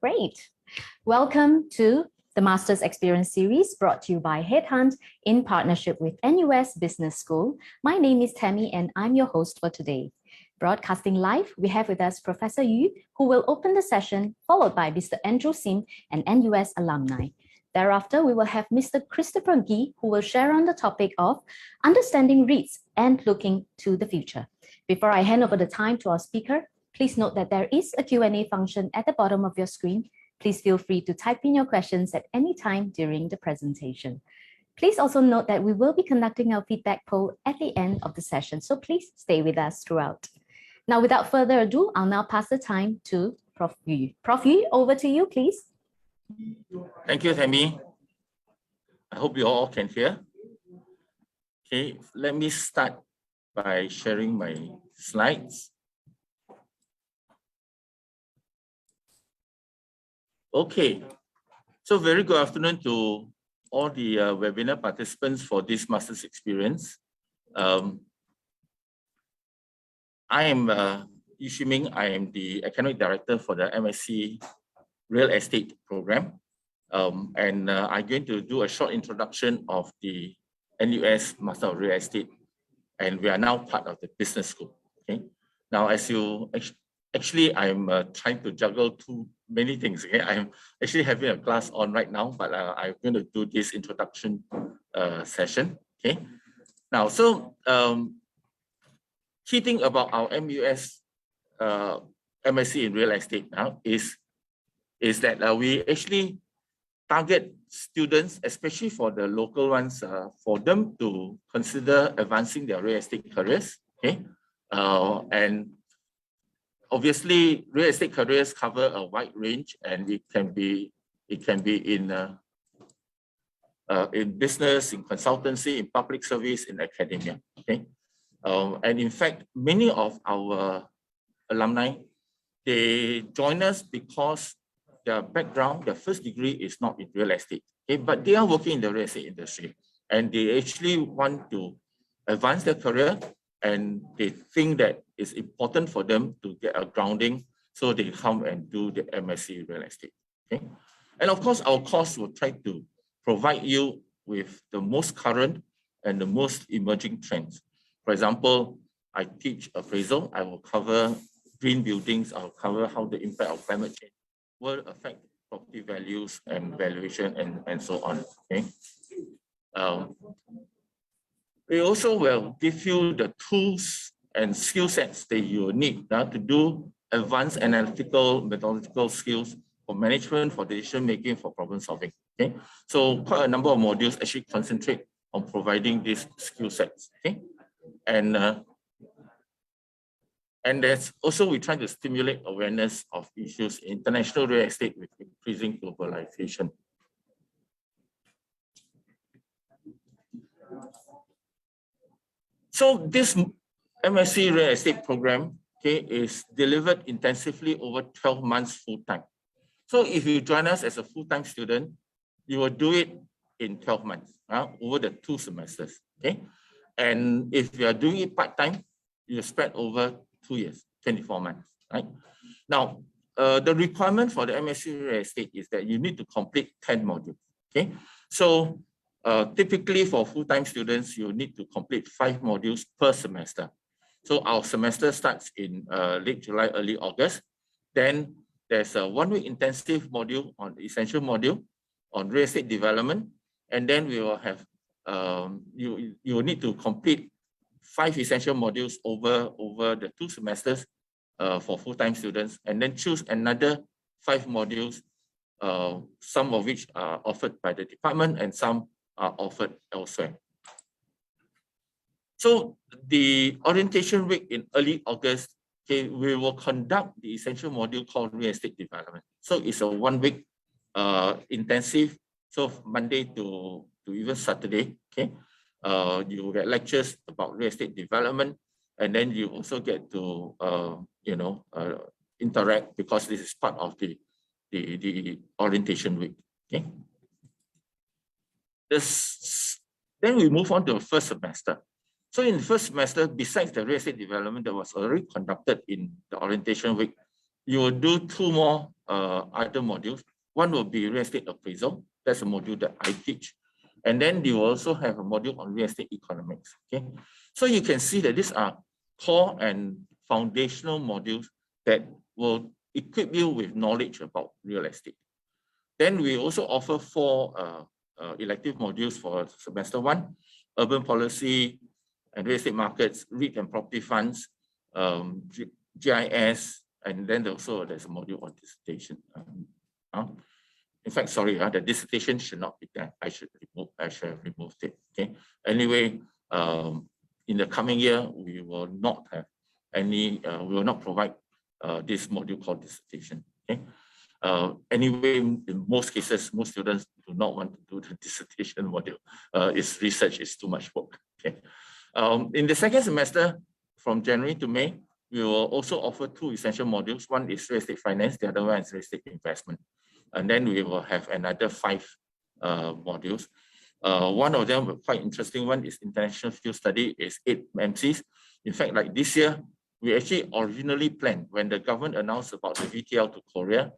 Great. Welcome to the Master's Experience Series brought to you by HeadHunt in partnership with NUS Business School. My name is Tammy and I'm your host for today. Broadcasting live, we have with us Professor Yu, who will open the session, followed by Mr. Andrew Sim, an NUS alumni. Thereafter, we will have Mr. Christopher Gee, who will share on the topic of Understanding REITs and Looking to the Future. Before I hand over the time to our speaker, please note that there is a Q&A function at the bottom of your screen. Please feel free to type in your questions at any time during the presentation. Please also note that we will be conducting our feedback poll at the end of the session, so please stay with us throughout. Now, without further ado, I'll now pass the time to Prof. Yu. Prof. Yu, over to you, please. Thank you, Tammy. I hope you all can hear. Okay, let me start by sharing my slides. Okay, so very good afternoon to all the webinar participants for this master's experience. I am Yu Shiming. I am the academic director for the MSc Real Estate program. I'm going to do a short introduction of the NUS Master of Real Estate, and we are now part of the business school. Okay, now as you actually, I'm trying to juggle too many things. Okay, I'm actually having a class on right now, but I'm going to do this introduction session. Okay, now so key thing about our MUS MSc in Real Estate now is that we actually target students, especially for the local ones, for them to consider advancing their real estate careers. Okay, and obviously, real estate careers cover a wide range, and it can be in business, in consultancy, in public service, in academia. Okay, and in fact, many of our alumni, they join us because their background, their first degree is not in real estate. Okay, but they are working in the real estate industry, and they actually want to advance their career, and they think that it's important for them to get a grounding, so they come and do the MSc Real Estate. Okay, and of course, our course will try to provide you with the most current and the most emerging trends. For example, I teach appraisal. I will cover green buildings. I'll cover how the impact of climate change will affect property values and valuation and so on. Okay. We also will give you the tools and skill sets that you need to do advanced analytical, methodological skills for management, for decision making, for problem solving. Okay, so quite a number of modules actually concentrate on providing these skill sets. Okay, and there's also we try to stimulate awareness of issues in international real estate with increasing globalization. So this MSc Real Estate program, okay, is delivered intensively over 12 months full-time. So if you join us as a full-time student, you will do it in 12 months, over the 2 semesters. Okay, and if you are doing it part-time, you spread over 2 years, 24 months. Right now, the requirement for the MSc Real Estate is that you need to complete 10 modules. Okay, so typically for full-time students, you need to complete 5 modules per semester. So our semester starts in late July, early August. Then there's a 1-week intensive module on the essential module on real estate development. And then we will have, you will need to complete 5 essential modules over the 2 semesters for full-time students, and then choose another 5 modules, some of which are offered by the department and some are offered elsewhere. So the orientation week in early August, okay, we will conduct the essential module called real estate development. So it's a 1-week intensive, so Monday to even Saturday. Okay, you will get lectures about real estate development, and then you also get to interact, because this is part of the orientation week. Okay. Then we move on to the first semester. So in the first semester, besides the real estate development that was already conducted in the orientation week, you will do 2 more other modules. One will be real estate appraisal. That's a module that I teach. And then you also have a module on real estate economics. Okay, so you can see that these are core and foundational modules that will equip you with knowledge about real estate. Then we also offer 4 elective modules for semester 1: urban policy and real estate markets, REIT and property funds, GIS, and then also there's a module on dissertation. In fact, sorry, the dissertation should not be there. I should have removed it. Okay. Anyway, in the coming year, we will not have any. We will not provide this module called dissertation. Okay. Anyway, in most cases, most students do not want to do the dissertation module. Its research is too much work. Okay. In the second semester, from January to May, we will also offer 2 essential modules. One is real estate finance, the other one is real estate investment. And then we will have another 5 modules. One of them, quite interesting one, is international field study, is 8 MCs. In fact, like this year, we actually originally planned when the government announced about the VTL to Korea.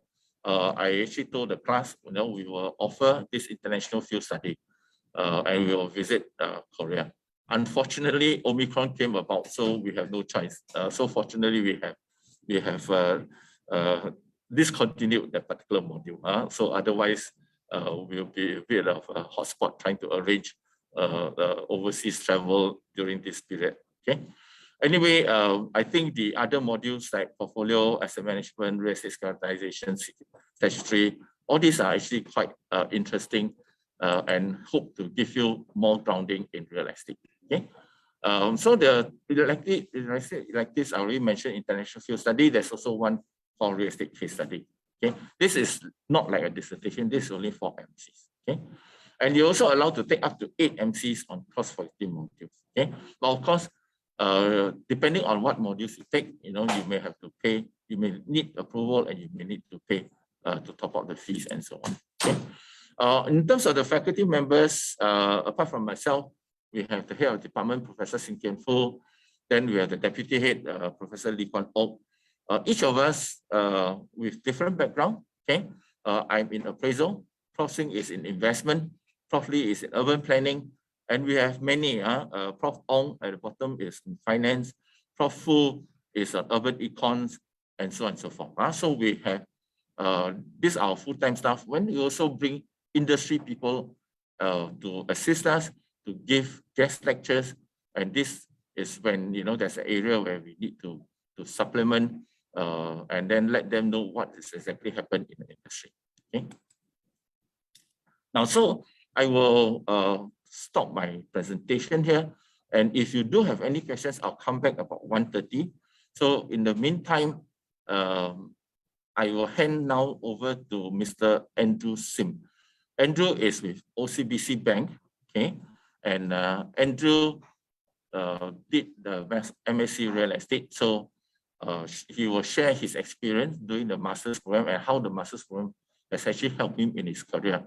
I actually told the class, we will offer this international field study, and we will visit Korea. Unfortunately, Omicron came about, so we have no choice. So fortunately, we have discontinued that particular module. So otherwise, we'll be a bit of a hotspot trying to arrange overseas travel during this period. Okay. Anyway, I think the other modules like portfolio, asset management, real estate securitization, statutory, all these are actually quite interesting and hope to give you more grounding in real estate. Okay. So the electives I already mentioned, international field study. There's also one for real estate case study. Okay, this is not like a dissertation. This is only 4 MCs. Okay, and you're also allowed to take up to 8 MCs on cross-faculty modules. Okay, but of course, depending on what modules you take, you may have to pay. You may need approval, and you may need to pay to top up the fees and so on. Okay, in terms of the faculty members, apart from myself, we have the head of department, Professor Sin Kian Fu. Then we have the deputy head, Professor Lee Kuan Ok. Each of us with different background. Okay, I'm in appraisal. Prof Singh is in investment. Prof Lee is in urban planning, and we have many. Prof Ong at the bottom is in finance. Prof Fu is on urban econs, and so on and so forth. So we have these are our full-time staff. When we also bring industry people to assist us to give guest lectures, and this is when there's an area where we need to supplement and then let them know what is exactly happened in the industry. Okay. Now, so I will stop my presentation here, and if you do have any questions, I'll come back about 1:30. So in the meantime, I will hand now over to Mr. Andrew Sim. Andrew is with OCBC Bank. Okay, and Andrew did the MSc Real Estate, so he will share his experience doing the master's program and how the master's program has actually helped him in his career.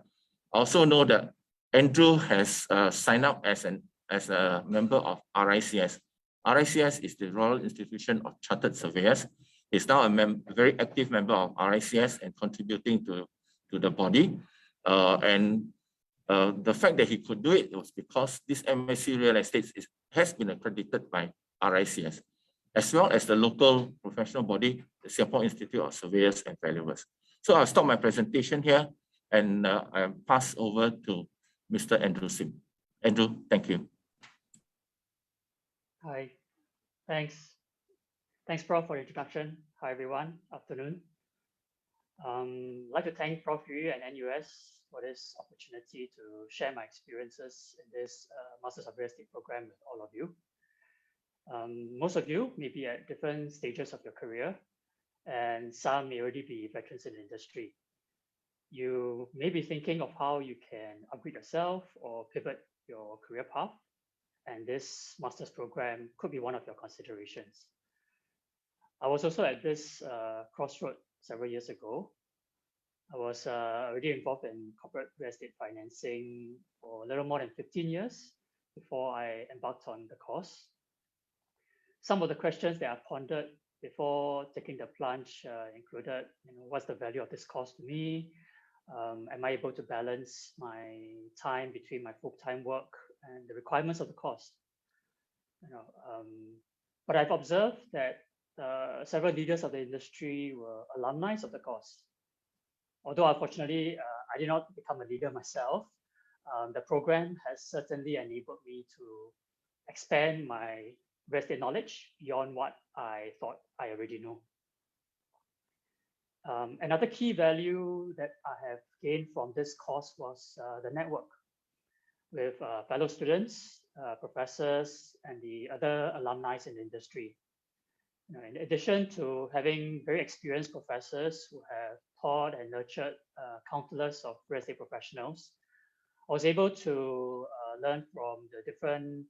I also know that Andrew has signed up as a member of RICS. RICS is the Royal Institution of Chartered Surveyors. He's now a very active member of RICS and contributing to the body. The fact that he could do it was because this MSc Real Estate has been accredited by RICS, as well as the local professional body, the Singapore Institute of Surveyors and Valuers. So I'll stop my presentation here and I'll pass over to Mr. Andrew Sim. Andrew, thank you. Hi, thanks. Thanks, Prof, for the introduction. Hi, everyone. Afternoon. I'd like to thank Prof Yu and NUS for this opportunity to share my experiences in this Masters of Real Estate program with all of you. Most of you may be at different stages of your career, and some may already be veterans in the industry. You may be thinking of how you can upgrade yourself or pivot your career path, and this master's program could be one of your considerations. I was also at this crossroad several years ago. I was already involved in corporate real estate financing for a little more than 15 years before I embarked on the course. Some of the questions that I pondered before taking the plunge included, what's the value of this course to me? Am I able to balance my time between my full-time work and the requirements of the course? But I've observed that several leaders of the industry were alumni of the course. Although unfortunately, I did not become a leader myself, the program has certainly enabled me to expand my real estate knowledge beyond what I thought I already know. Another key value that I have gained from this course was the network with fellow students, professors, and the other alumni in the industry. In addition to having very experienced professors who have taught and nurtured countless of real estate professionals, I was able to learn from the different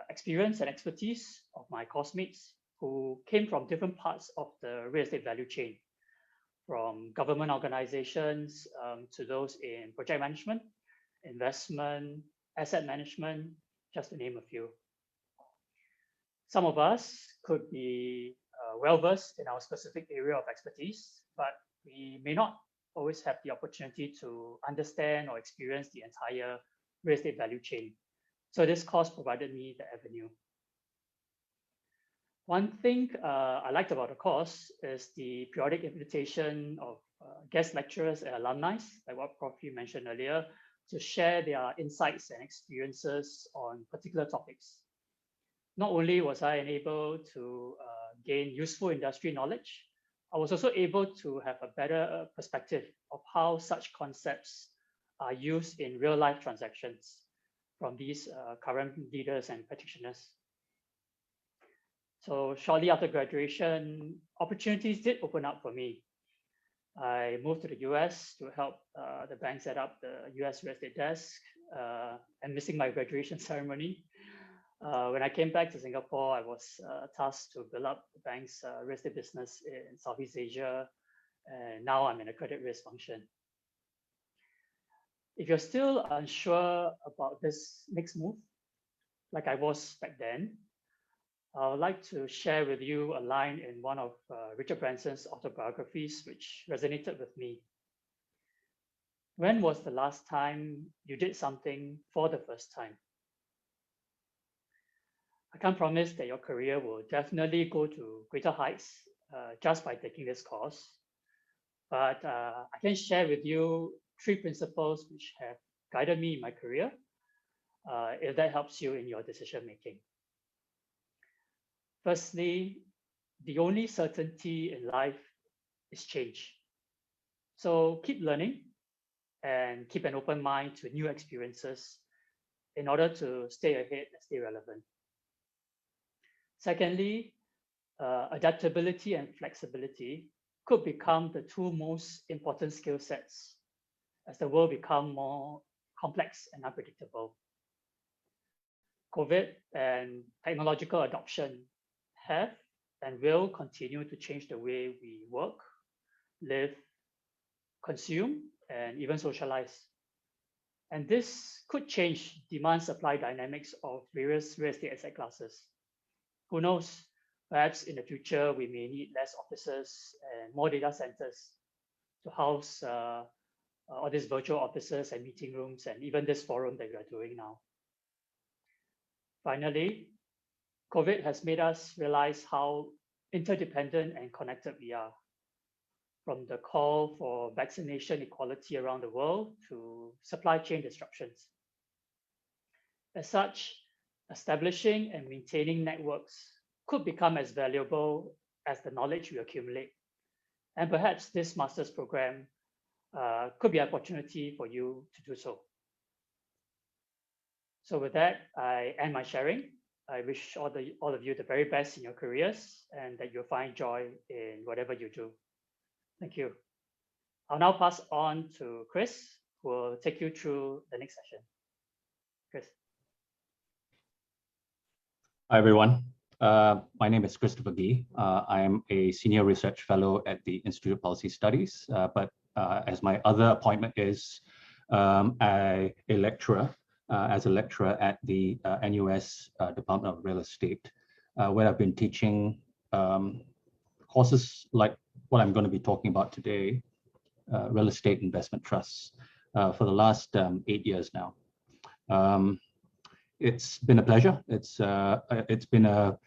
experience and expertise of my course mates who came from different parts of the real estate value chain, from government organizations to those in project management, investment, asset management, just to name a few. Some of us could be well-versed in our specific area of expertise, but we may not always have the opportunity to understand or experience the entire real estate value chain. So this course provided me the avenue. One thing I liked about the course is the periodic invitation of guest lecturers and alumni, like what Prof. Fee mentioned earlier, to share their insights and experiences on particular topics. Not only was I enabled to gain useful industry knowledge, I was also able to have a better perspective of how such concepts are used in real life transactions from these current leaders and practitioners. So shortly after graduation, opportunities did open up for me. I moved to the US to help the bank set up the US real estate desk and missing my graduation ceremony. When I came back to Singapore, I was tasked to build up the bank's real estate business in Southeast Asia, and now I'm in a credit risk function. If you're still unsure about this next move, like I was back then, I would like to share with you a line in one of Richard Branson's autobiographies, which resonated with me. When was the last time you did something for the first time? I can't promise that your career will definitely go to greater heights just by taking this course, but I can share with you 3 principles which have guided me in my career, if that helps you in your decision making. Firstly, the only certainty in life is change. So keep learning and keep an open mind to new experiences in order to stay ahead and stay relevant. Secondly, adaptability and flexibility could become the 2 most important skill sets as the world becomes more complex and unpredictable. COVID and technological adoption have and will continue to change the way we work, live, consume, and even socialize. And this could change demand-supply dynamics of various real estate asset classes. Who knows, perhaps in the future, we may need less offices and more data centers to house all these virtual offices and meeting rooms, and even this forum that we are doing now. Finally, COVID has made us realize how interdependent and connected we are, from the call for vaccination equality around the world to supply chain disruptions. As such, establishing and maintaining networks could become as valuable as the knowledge we accumulate. And perhaps this master's program could be an opportunity for you to do so. So with that, I end my sharing. I wish all of you the very best in your careers and that you'll find joy in whatever you do. Thank you. I'll now pass on to Chris, who will take you through the next session. Chris. Hi, everyone. My name is Christopher Gee. I am a senior research fellow at the Institute of Policy Studies, but as my other appointment is a lecturer, as a lecturer at the NUS Department of Real Estate, where I've been teaching courses like what I'm going to be talking about today, real estate investment trusts, for the last 8 years now. It's been a pleasure. It's been a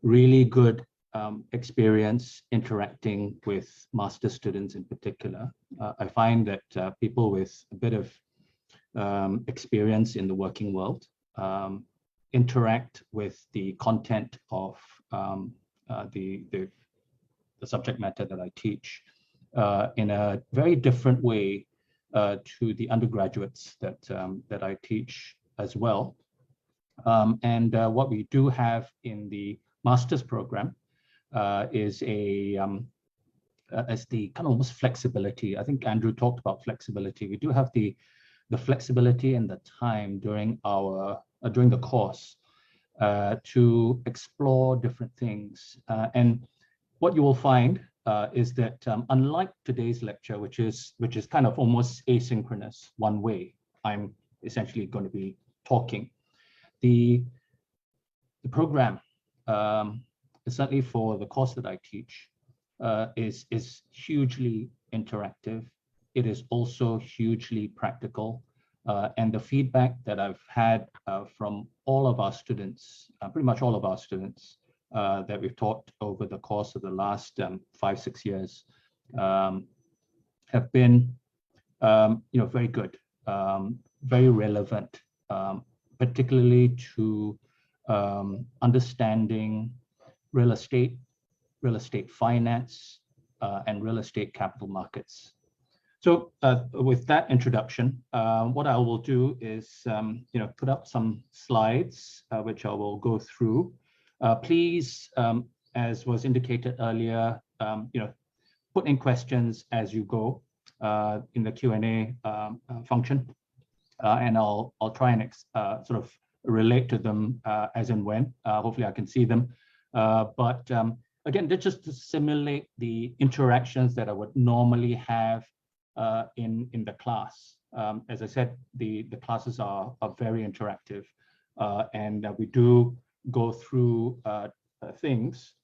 really good experience interacting with master students in particular. I find that people with a bit of experience in the working world interact with the content of the subject matter that I teach in a very different way to the undergraduates that I teach as well. And what we do have in the master's program is as the kind of almost flexibility. I think Andrew talked about flexibility. We do have the flexibility and the time during the course to explore different things. And what you will find is that unlike today's lecture, which is kind of almost asynchronous, one way, I'm essentially going to be talking. The program, certainly for the course that I teach, is hugely interactive. It is also hugely practical. And the feedback that I've had from all of our students, pretty much all of our students that we've taught over the course of the last 5-6 years, have been very good, very relevant, particularly to understanding real estate finance, and real estate capital markets. So with that introduction, what I will do is put up some slides which I will go through. Please, as was indicated earlier, put in questions as you go in the Q&A function, and I'll try and sort of relate to them as and when. Hopefully I can see them. But again, just to simulate the interactions that I would normally have in the class. As I said, the classes are very interactive, and we do go through things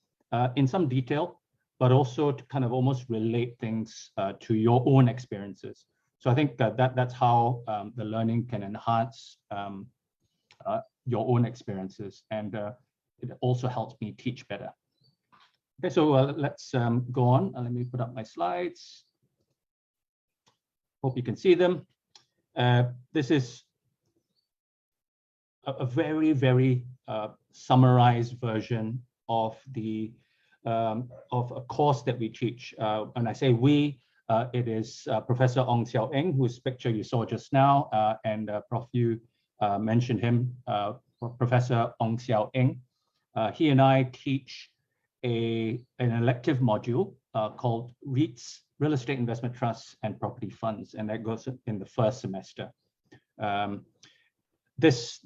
in some detail, but also to kind of almost relate things to your own experiences. So I think that's how the learning can enhance your own experiences, and it also helps me teach better. Okay, so let's go on. Let me put up my slides. Hope you can see them. This is a very, very summarized version of of a course that we teach. When I say we, it is Professor Ong Xiao Eng, whose picture you saw just now, and Prof. Yu mentioned him, Professor Ong Xiao Eng. He and I teach an elective module called REITs, Real Estate Investment Trusts and Property Funds, and that goes in the first semester. This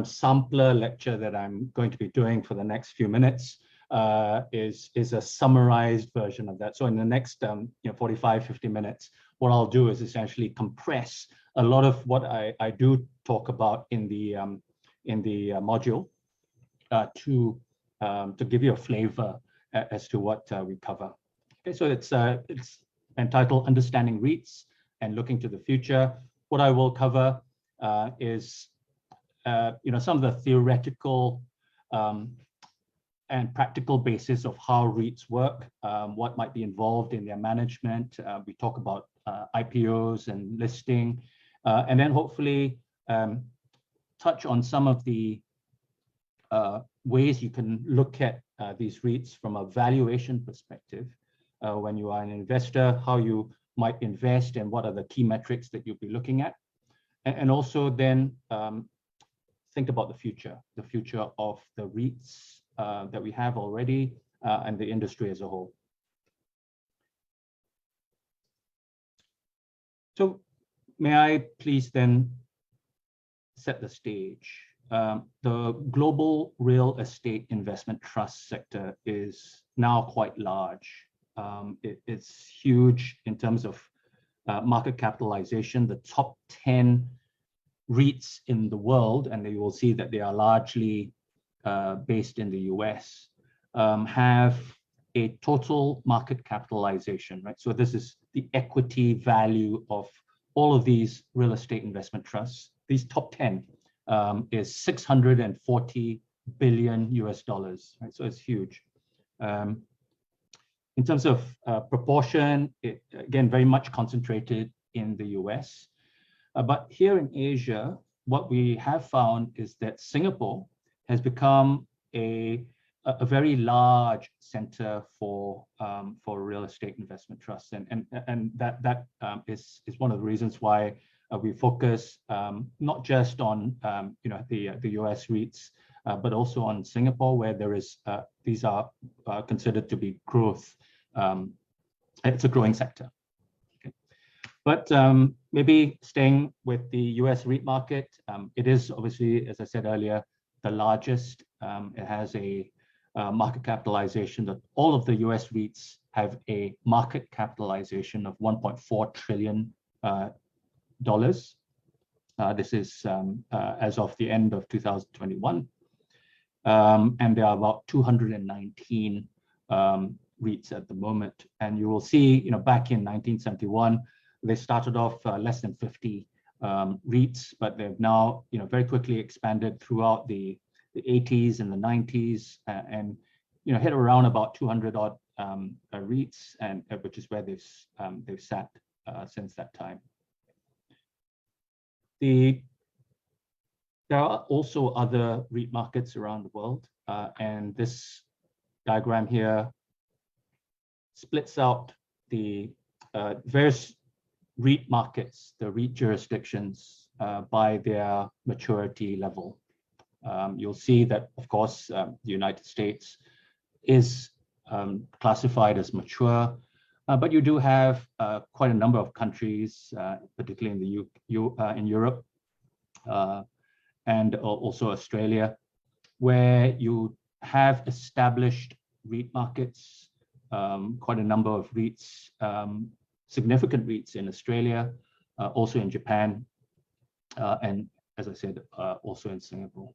sampler lecture that I'm going to be doing for the next few minutes is a summarized version of that. So in the next 45-50 minutes, what I'll do is essentially compress a lot of what I do talk about in the module to give you a flavor as to what we cover. Okay, so it's entitled Understanding REITs and Looking to the Future. What I will cover is some of the theoretical and practical basis of how REITs work, what might be involved in their management. We talk about IPOs and listing, and then hopefully touch on some of the ways you can look at these REITs from a valuation perspective. When you are an investor, how you might invest and what are the key metrics that you'll be looking at. And also then think about the future of the REITs that we have already and the industry as a whole. So may I please then set the stage. The global real estate investment trust sector is now quite large. It's huge in terms of market capitalization. The top 10 REITs in the world, and you will see that they are largely based in the US, have a total market capitalization, right? So this is the equity value of all of these real estate investment trusts. These top 10 is 640 billion US dollars, right? So it's huge. In terms of proportion, it, again, very much concentrated in the US. But here in Asia, what we have found is that Singapore has become a very large center for real estate investment trusts, and that is one of the reasons why we focus not just on the US REITs, but also on Singapore, where there is these are considered to be growth. It's a growing sector. Okay. But maybe staying with the US REIT market, it is obviously, as I said earlier, the largest. It has a market capitalization that all of the US REITs have a market capitalization of $1.4 trillion. This is as of the end of 2021. And there are about 219 REITs at the moment. And you will see, back in 1971, they started off less than 50 REITs, but they've now, very quickly expanded throughout the 80s and the 90s, and hit around about 200 odd REITs, and which is where they've sat since that time. There are also other REIT markets around the world, and this diagram here splits out the various REIT markets, the REIT jurisdictions, by their maturity level. You'll see that, of course, the United States is classified as mature, but you do have quite a number of countries, particularly in Europe and also Australia, where you have established REIT markets, quite a number of REITs, significant REITs in Australia, also in Japan, and as I said, also in Singapore.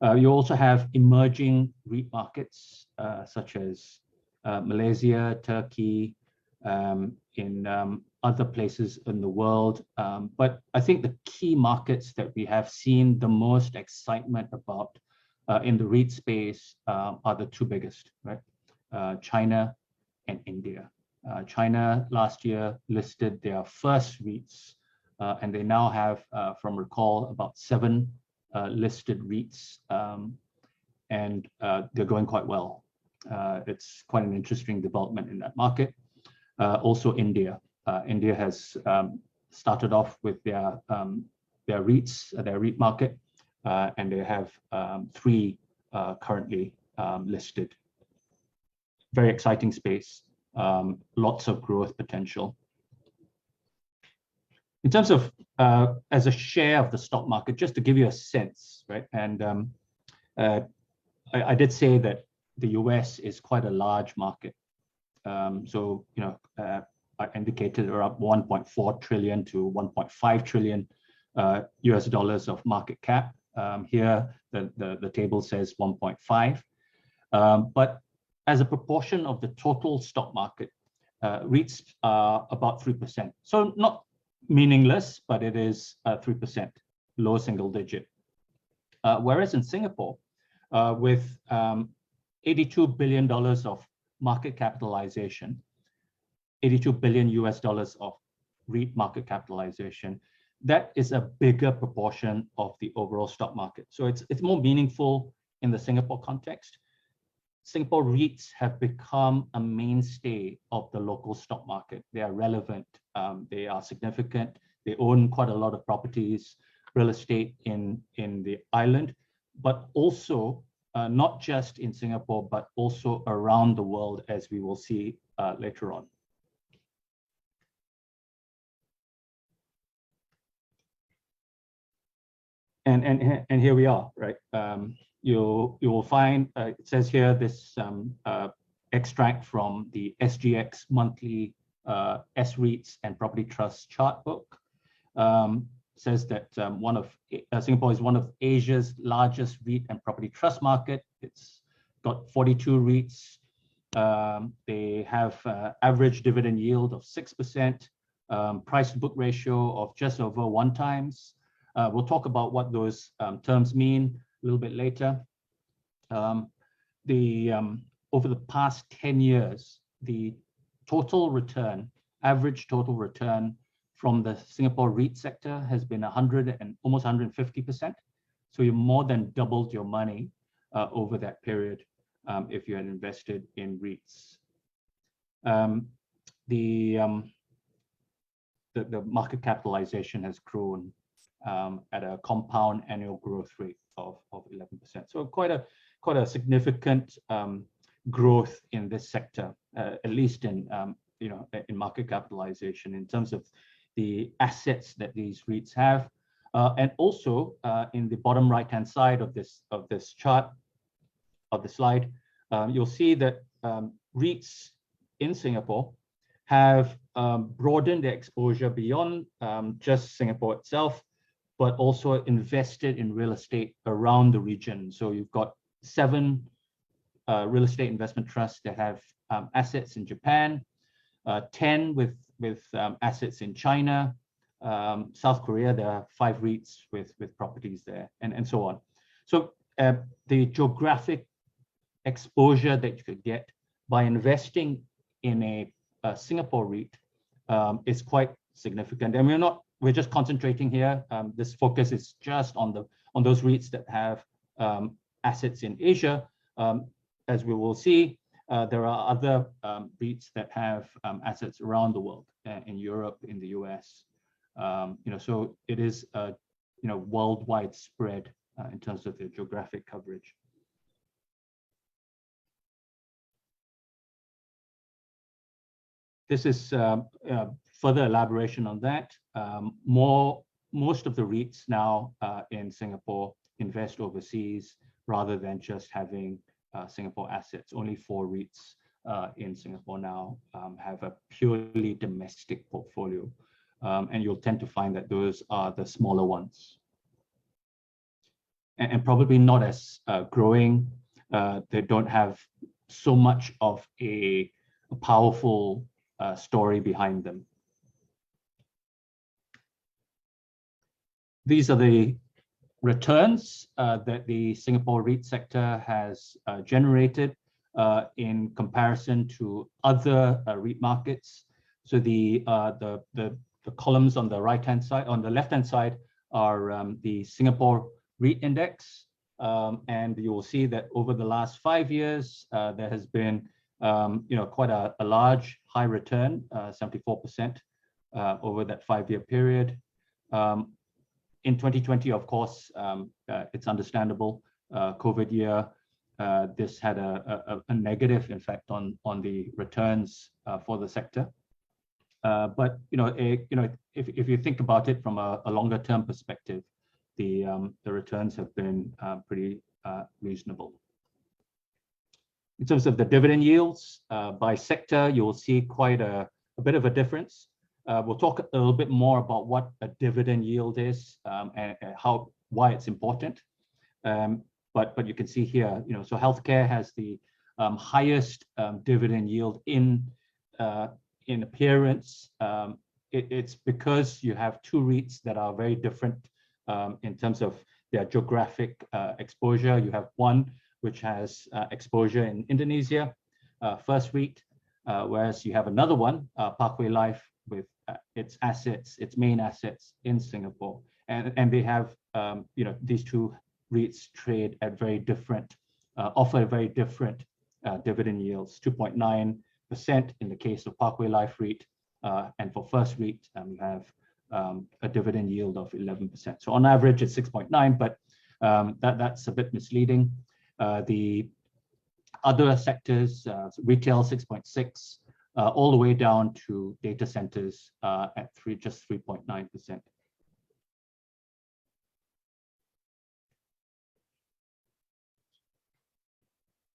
You also have emerging REIT markets, such as Malaysia, Turkey, in other places in the world. But I think the key markets that we have seen the most excitement about in the REIT space are the two biggest, right? China and India. China last year listed their first REITs, and they now have, from recall, about 7 listed REITs, and they're going quite well. It's quite an interesting development in that market. Also India. India has started off with their REITs, their REIT market, and they have 3 currently listed. Very exciting space, lots of growth potential. In terms of as a share of the stock market, just to give you a sense, right? And I did say that the US is quite a large market. So, I indicated around 1.4 trillion to 1.5 trillion US dollars of market cap. Here, the table says 1.5. But as a proportion of the total stock market, REITs are about 3%. So not meaningless, but it is 3%, low single digit. Whereas in Singapore, with $82 billion of market capitalization, 82 billion US dollars of REIT market capitalization, that is a bigger proportion of the overall stock market. So it's more meaningful in the Singapore context. Singapore REITs have become a mainstay of the local stock market. They are relevant, they are significant, they own quite a lot of properties, real estate in the island, but also not just in Singapore, but also around the world, as we will see later on. And here we are, right? You will find, it says here, this extract from the SGX monthly S-REITs and property trust chart book. Says that Singapore is one of Asia's largest REIT and property trust market. It's got 42 REITs, They have average dividend yield of 6%, price to book ratio of just over 1x. We'll talk about what those terms mean a little bit later. Over the past 10 years, the total return, average total return from the Singapore REIT sector has been almost 150%. So you more than doubled your money over that period if you had invested in REITs. The market capitalization has grown at a compound annual growth rate of 11%. So quite a significant growth in this sector, at least in in market capitalization in terms of the assets that these REITs have, and also in the bottom right-hand side of this chart of the slide, you'll see that REITs in Singapore have broadened their exposure beyond just Singapore itself, but also invested in real estate around the region. So you've got 7 real estate investment trusts that have assets in Japan, 10 with assets in China, South Korea. There are 5 REITs with properties there, and so on. So the geographic exposure that you could get by investing in a Singapore REIT is quite significant. And we're just concentrating here. This focus is just on those REITs that have assets in Asia. As we will see, there are other REITs that have assets around the world, in Europe, in the US. So it is worldwide spread in terms of the geographic coverage. This is further elaboration on that. Most of the REITs now in Singapore invest overseas rather than just having Singapore assets. Only 4 REITs in Singapore now have a purely domestic portfolio, and you'll tend to find that those are the smaller ones, and probably not as growing. They don't have so much of a powerful story behind them. These are the returns that the Singapore REIT sector has generated in comparison to other REIT markets. So the columns on the right-hand side, on the left-hand side, are the Singapore REIT index, and you will see that over the last 5 years there has been quite a large high return, 74% over that 5-year period. In 2020, of course, it's understandable, COVID year, this had a negative effect on the returns for the sector. But if you think about it from a longer term perspective, the returns have been pretty reasonable. In terms of the dividend yields by sector, you will see quite a bit of a difference. We'll talk a little bit more about what a dividend yield is and why it's important. But you can see here, so healthcare has the highest dividend yield in appearance. It's because you have 2 REITs that are very different in terms of their geographic exposure. You have one which has exposure in Indonesia, First REIT, whereas you have another one, Parkway Life, with its main assets in Singapore, and they have these 2 REITs trade at very different, offer very different dividend yields. 2.9% in the case of Parkway Life REIT, and for First REIT you have a dividend yield of 11%. So on average it's 6.9, but that's a bit misleading. The other sectors, retail 6.6. All the way down to data centers at just 3.9%.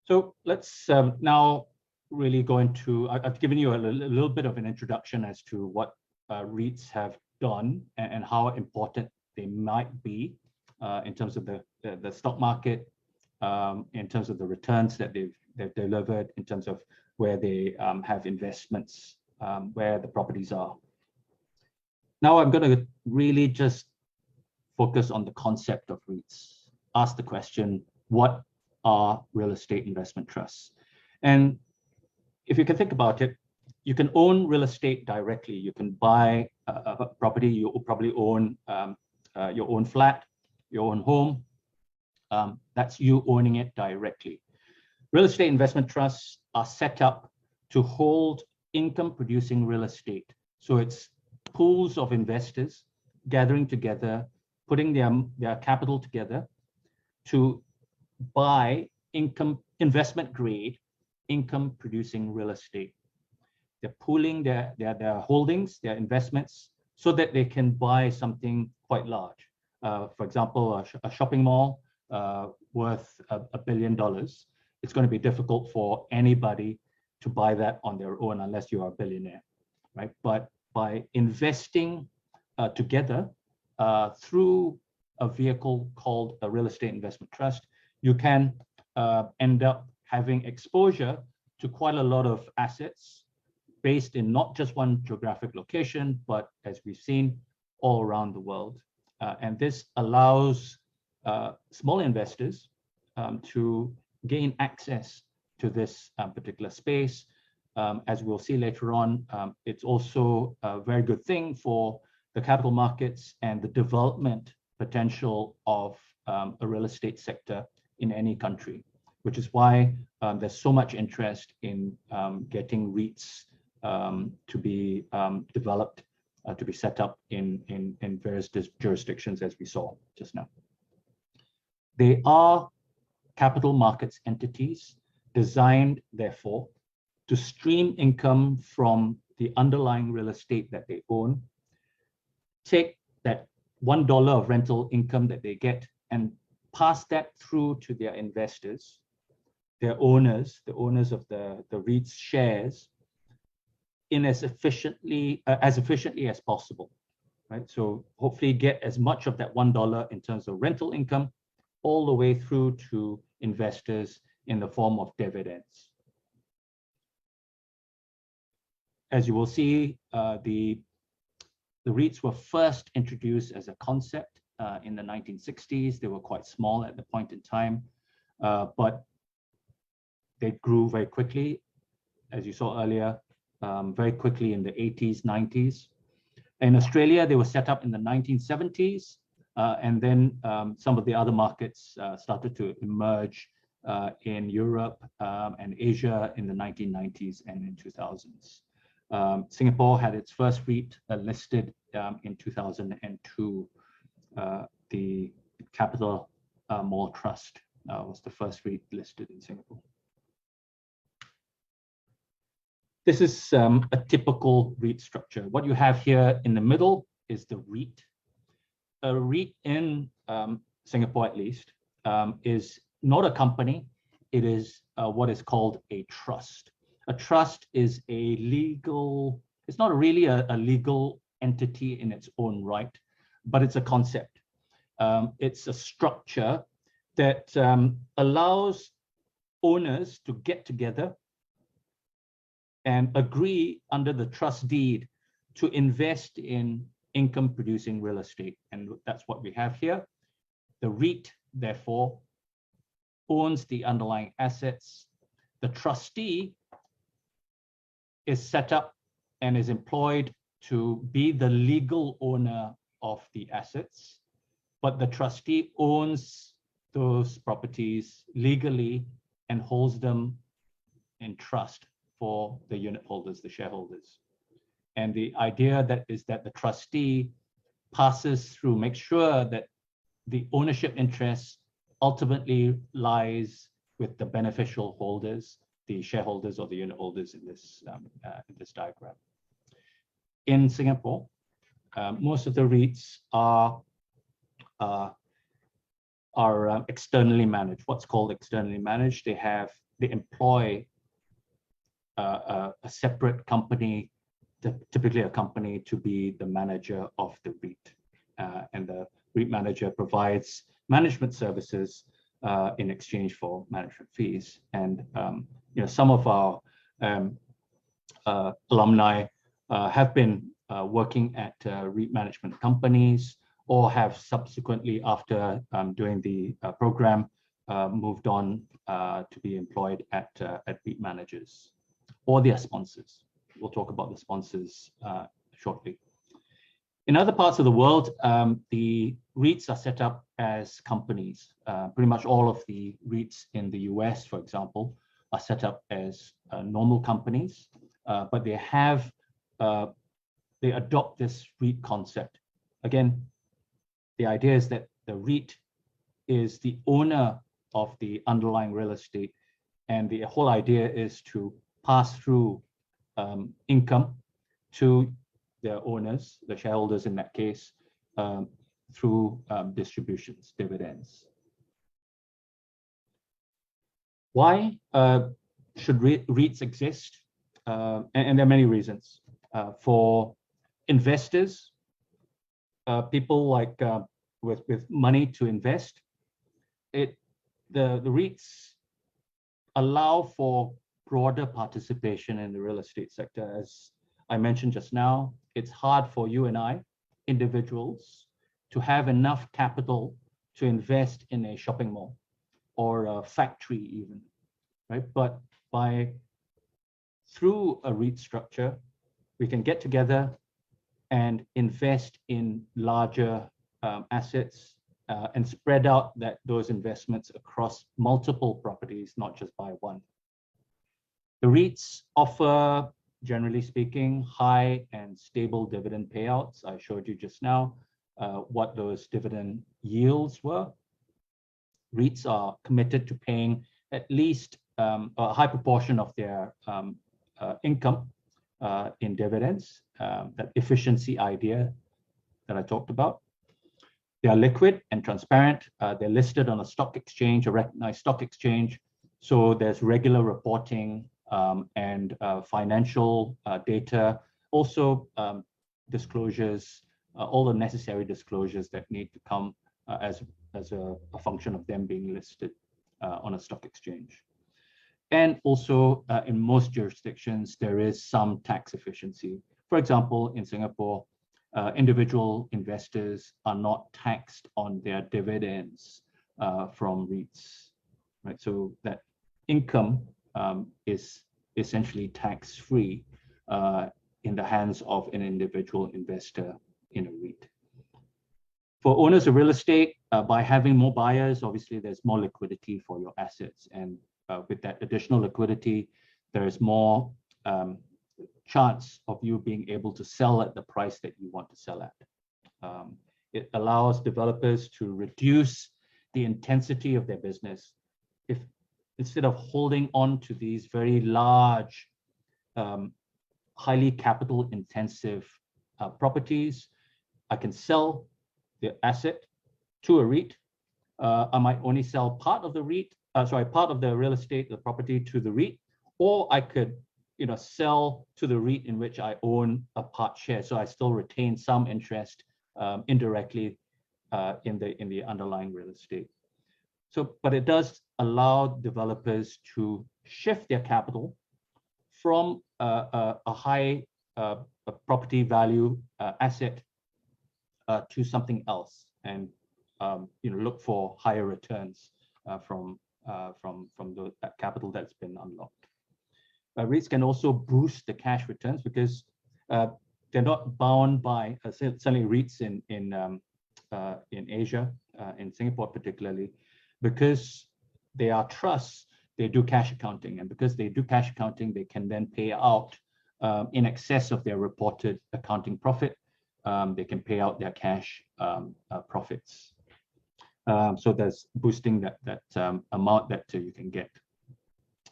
So let's now really go into, I've given you a little bit of an introduction as to what REITs have done and how important they might be in terms of the stock market, in terms of the returns that they've delivered in terms of where they have investments, where the properties are. Now I'm going to really just focus on the concept of REITs. Ask the question, what are real estate investment trusts? And if you can think about it, you can own real estate directly. You can buy a property. You probably own your own flat, your own home. That's you owning it directly. Real estate investment trusts are set up to hold income-producing real estate. So it's pools of investors gathering together, putting their capital together to buy investment-grade income-producing real estate. They're pooling their holdings, their investments, so that they can buy something quite large. For example, a shopping mall worth $1 billion. It's going to be difficult for anybody to buy that on their own unless you are a billionaire, right? But by investing together through a vehicle called a real estate investment trust, you can end up having exposure to quite a lot of assets based in not just one geographic location, but as we've seen, all around the world. And this allows small investors to gain access to this particular space. As we'll see later on, it's also a very good thing for the capital markets and the development potential of a real estate sector in any country, which is why there's so much interest in getting REITs to be developed, to be set up in various jurisdictions, as we saw just now. They are capital markets entities designed, therefore, to stream income from the underlying real estate that they own, take that $1 of rental income that they get and pass that through to their investors, their owners, the owners of the REIT's shares, in as efficiently as possible, right? So hopefully get as much of that $1 in terms of rental income all the way through to investors in the form of dividends. As you will see, the REITs were first introduced as a concept in the 1960s. They were quite small at the point in time, but they grew very quickly, as you saw earlier, very quickly in the 80s, 90s. In Australia, they were set up in the 1970s, and then some of the other markets started to emerge in Europe and Asia in the 1990s and in 2000s. Singapore had its first REIT listed in 2002. The Capital Mall Trust was the first REIT listed in Singapore. This is a typical REIT structure. What you have here in the middle is the REIT. A REIT in Singapore, at least, is not a company. It is what is called a trust. A trust is a legal, it's not really a legal entity in its own right, but it's a concept. It's a structure that allows owners to get together and agree under the trust deed to invest in income-producing real estate. And that's what we have here. The REIT, therefore, owns the underlying assets. The trustee is set up and is employed to be the legal owner of the assets, but the trustee owns those properties legally and holds them in trust for the unit holders, the shareholders. And the idea that is that the trustee passes through, makes sure that the ownership interest ultimately lies with the beneficial holders, the shareholders or the unit holders in this diagram. In Singapore, most of the REITs are externally managed. What's called externally managed? They employ a separate company, typically a company, to be the manager of the REIT, and the REIT manager provides management services in exchange for management fees. And some of our alumni have been working at REIT management companies, or have subsequently, after doing the program, moved on to be employed at REIT managers or their sponsors. We'll talk about the sponsors shortly. In other parts of the world, the REITs are set up as companies. Pretty much all of the REITs in the US, for example, are set up as normal companies, but they adopt this REIT concept. Again, the idea is that the REIT is the owner of the underlying real estate, and the whole idea is to pass through income to their owners, the shareholders in that case, through distributions, dividends. Why should REITs exist? And there are many reasons. For investors, people like with money to invest, the REITs allow for broader participation in the real estate sector. As I mentioned just now, it's hard for you and I, individuals, to have enough capital to invest in a shopping mall or a factory even, right? But through a REIT structure, we can get together and invest in larger assets and spread out those investments across multiple properties, not just by one. The REITs offer, generally speaking, high and stable dividend payouts. I showed you just now what those dividend yields were. REITs are committed to paying at least a high proportion of their income in dividends, that efficiency idea that I talked about. They are liquid and transparent. They're listed on a stock exchange, a recognized stock exchange. So there's regular reporting and financial data, also disclosures, all the necessary disclosures that need to come as a function of them being listed on a stock exchange. And also in most jurisdictions, there is some tax efficiency. For example, in Singapore, individual investors are not taxed on their dividends from REITs, right? So that income is essentially tax-free in the hands of an individual investor in a REIT. For owners of real estate, by having more buyers, obviously there's more liquidity for your assets. And with that additional liquidity, there is more chance of you being able to sell at the price that you want to sell at. It allows developers to reduce the intensity of their business. If instead of holding on to these very large, highly capital intensive properties, I can sell the asset to a REIT. I might only sell part of the REIT, part of the real estate, the property to the REIT, or I could sell to the REIT in which I own a part share. So I still retain some interest indirectly in the underlying real estate. So, but it does allow developers to shift their capital from a high property value asset to something else, and look for higher returns from that capital that's been unlocked. REITs can also boost the cash returns because they're not bound by certainly REITs in Asia, in Singapore particularly, because they are trusts. They do cash accounting, and because they do cash accounting, they can then pay out in excess of their reported accounting profit. They can pay out their cash profits. So there's boosting that amount that you can get.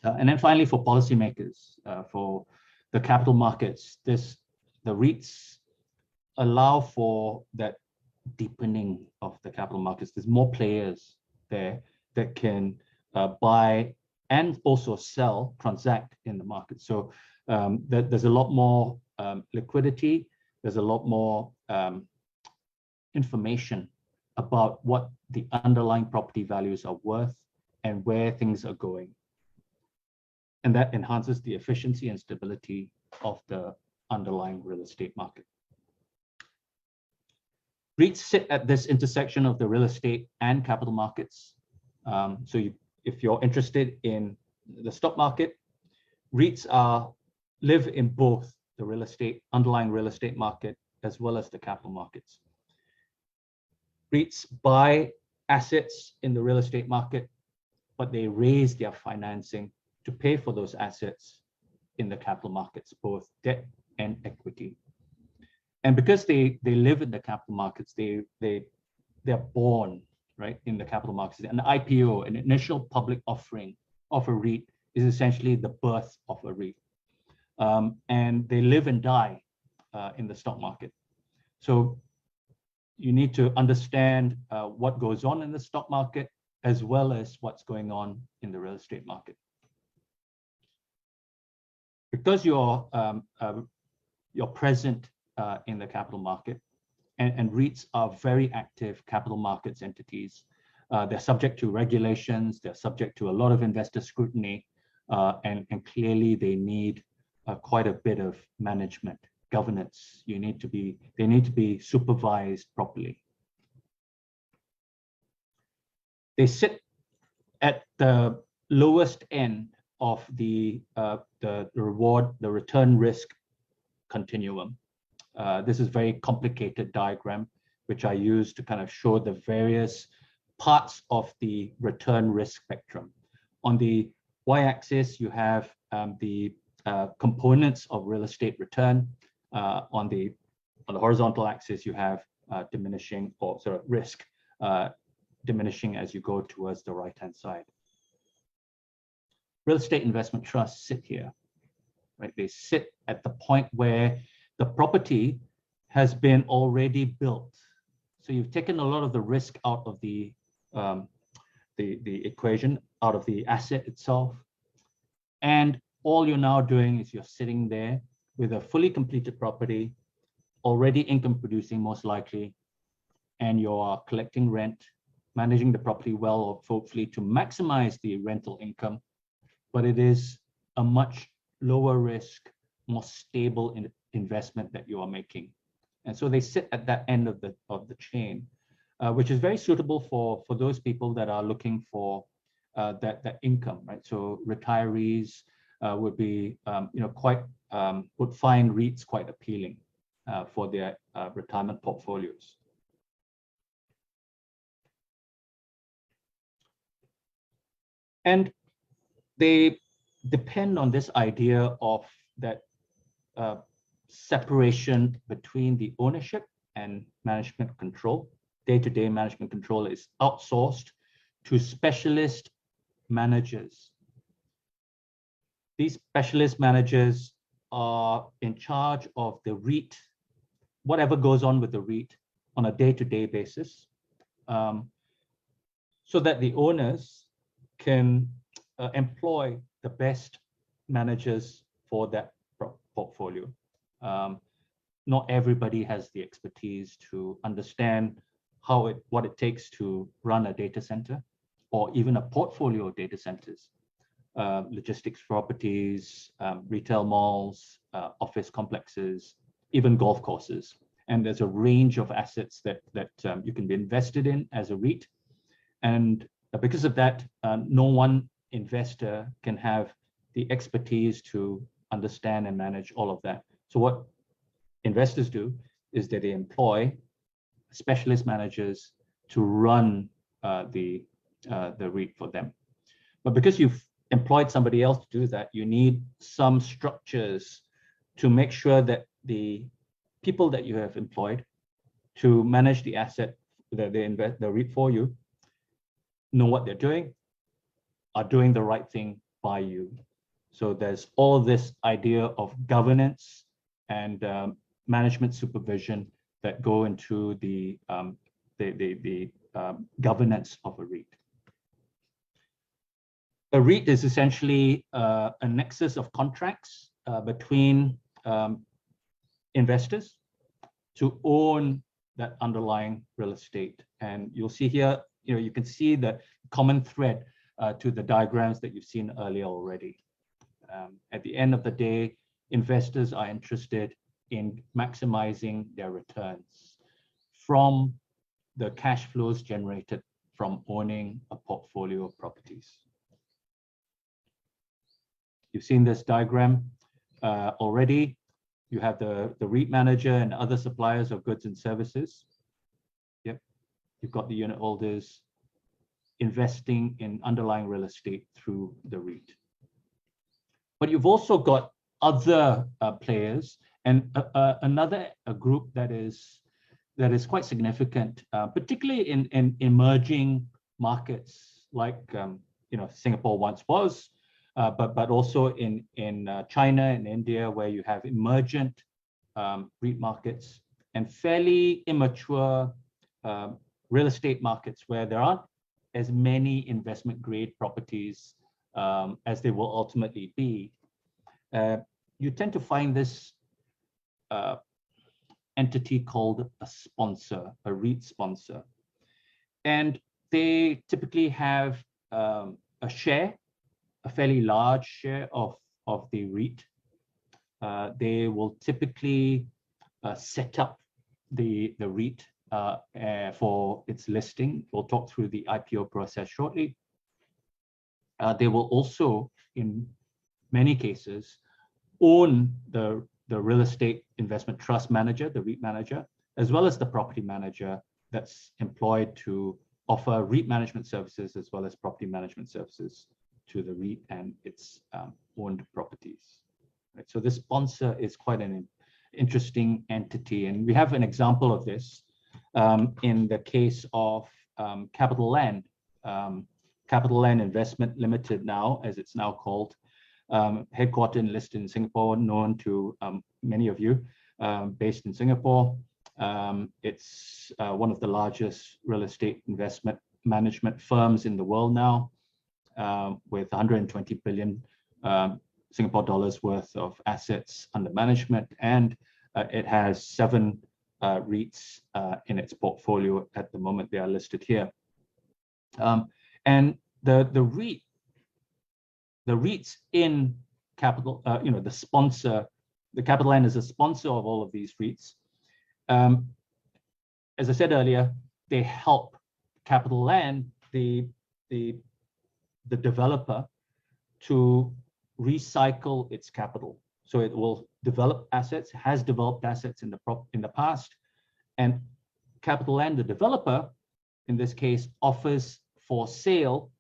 And then finally, for policymakers, for the capital markets, the REITs allow for that deepening of the capital markets. There's more players there that can buy and also sell, transact in the market. So there's a lot more liquidity. There's a lot more information about what the underlying property values are worth and where things are going. And that enhances the efficiency and stability of the underlying real estate market. REITs sit at this intersection of the real estate and capital markets. If you're interested in the stock market, REITs live in both the underlying real estate market as well as the capital markets. REITs buy assets in the real estate market, but they raise their financing to pay for those assets in the capital markets, both debt and equity. And because they live in the capital markets, they're born right in the capital markets. An IPO, an initial public offering of a REIT, is essentially the birth of a REIT. And they live and die in the stock market. So you need to understand what goes on in the stock market as well as what's going on in the real estate market. Because you're present in the capital market, and REITs are very active capital markets entities. They're subject to regulations, they're subject to a lot of investor scrutiny, and clearly they need quite a bit of management, governance. They need to be supervised properly. They sit at the lowest end of the return risk continuum. This is a very complicated diagram, which I use to kind of show the various parts of the return risk spectrum. On the y-axis, you have the components of real estate return. On the horizontal axis, you have diminishing or sort of risk diminishing as you go towards the right-hand side. Real estate investment trusts sit here, right? They sit at the point where the property has been already built. So you've taken a lot of the risk out of the equation, out of the asset itself. And all you're now doing is you're sitting there with a fully completed property, already income producing most likely, and you're collecting rent, managing the property well, hopefully to maximize the rental income, but it is a much lower risk, more stable investment that you are making. And so they sit at that end of the chain, which is very suitable for those people that are looking for that income, right? So retirees would be, would find REITs quite appealing for their retirement portfolios. And they depend on this idea of that separation between the ownership and management control. Day-to-day management control is outsourced to specialist managers. These specialist managers are in charge of the REIT, whatever goes on with the REIT on a day-to-day basis, so that the owners can employ the best managers for that portfolio. Not everybody has the expertise to understand what it takes to run a data center or even a portfolio of data centers, logistics properties, retail malls, office complexes, even golf courses. And there's a range of assets that you can be invested in as a REIT. And because of that, no one investor can have the expertise to understand and manage all of that. So what investors do is that they employ specialist managers to run the REIT for them. But because you've employed somebody else to do that, you need some structures to make sure that the people that you have employed to manage the asset that they invest the REIT for you know what they're doing, are doing the right thing by you. So there's all this idea of governance and management supervision that go into the governance of a REIT. A REIT is essentially a nexus of contracts between investors to own that underlying real estate. And you'll see here, you can see the common thread to the diagrams that you've seen earlier already. At the end of the day, investors are interested in maximizing their returns from the cash flows generated from owning a portfolio of properties. You've seen this diagram already. You have the REIT manager and other suppliers of goods and services. Yep. You've got the unit holders investing in underlying real estate through the REIT. But you've also got other players and another group that is quite significant, particularly in emerging markets like Singapore once was, but also in China and India, where you have emergent REIT markets and fairly immature real estate markets where there aren't as many investment grade properties as they will ultimately be. You tend to find this entity called a sponsor, a REIT sponsor. And they typically have a fairly large share of the REIT. They will typically set up the REIT for its listing. We'll talk through the IPO process shortly. They will also, in many cases, own the real estate investment trust manager, the REIT manager, as well as the property manager that's employed to offer REIT management services as well as property management services to the REIT and its owned properties. Right? So this sponsor is quite an interesting entity, and we have an example of this in the case of Capital Land. Capital Land Investment Limited now, as it's now called, headquartered and listed in Singapore, known to many of you, based in Singapore. It's one of the largest real estate investment management firms in the world now, with 120 billion Singapore dollars worth of assets under management, and it has 7 REITs in its portfolio at the moment. They are listed here. And the REITs in Capital, the sponsor, the Capital Land is a sponsor of all of these REITs. As I said earlier, they help Capital Land, the developer, to recycle its capital. So it will develop assets, has developed assets in the past, and Capital Land, the developer, in this case, offers for sale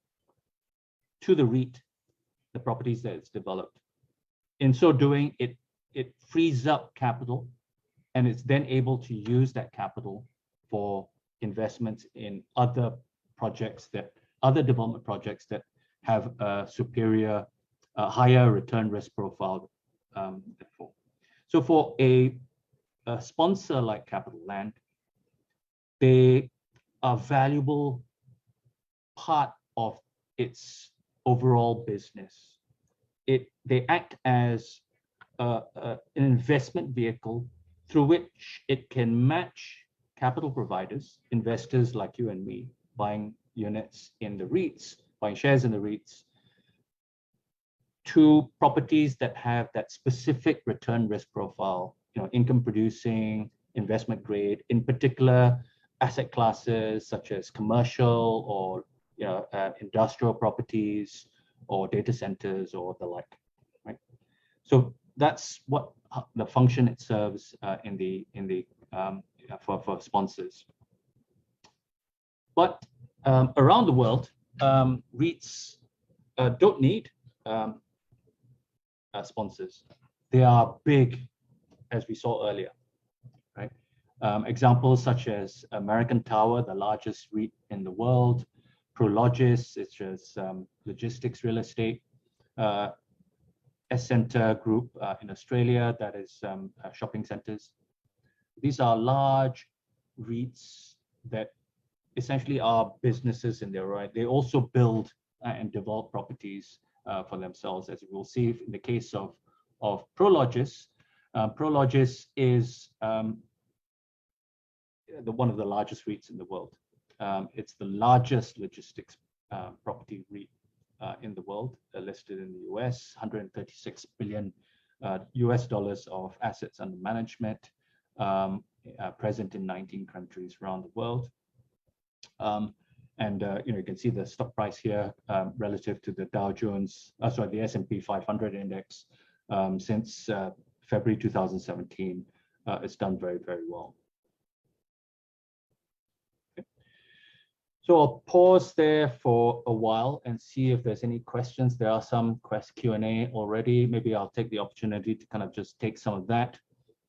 to the REIT the properties that it's developed. In so doing, it frees up capital, and it's then able to use that capital for investments in other development projects that have a superior, higher return risk profile. So for a sponsor like Capital Land, they are a valuable part of its overall business. They act as an investment vehicle through which it can match capital providers, investors like you and me, buying units in the REITs, buying shares in the REITs, to properties that have that specific return risk profile, income producing, investment grade, in particular asset classes such as commercial or industrial properties or data centers or the like, right? So that's what the function it serves for sponsors. But around the world, REITs don't need sponsors. They are big, as we saw earlier, right? Examples such as American Tower, the largest REIT in the world, Prologis, which is logistics real estate, Center Group in Australia, that is shopping centers. These are large REITs that essentially are businesses in their right. They also build and develop properties for themselves, as we'll see in the case of Prologis. Prologis is one of the largest REITs in the world. It's the largest logistics property REIT in the world, listed in the US, 136 billion US dollars of assets under management, present in 19 countries around the world. You can see the stock price here relative to the Dow Jones, the S&P 500 index since February 2017. It's done very, very well. Okay. So I'll pause there for a while and see if there's any questions. There are some Q&A already. Maybe I'll take the opportunity to kind of just take some of that.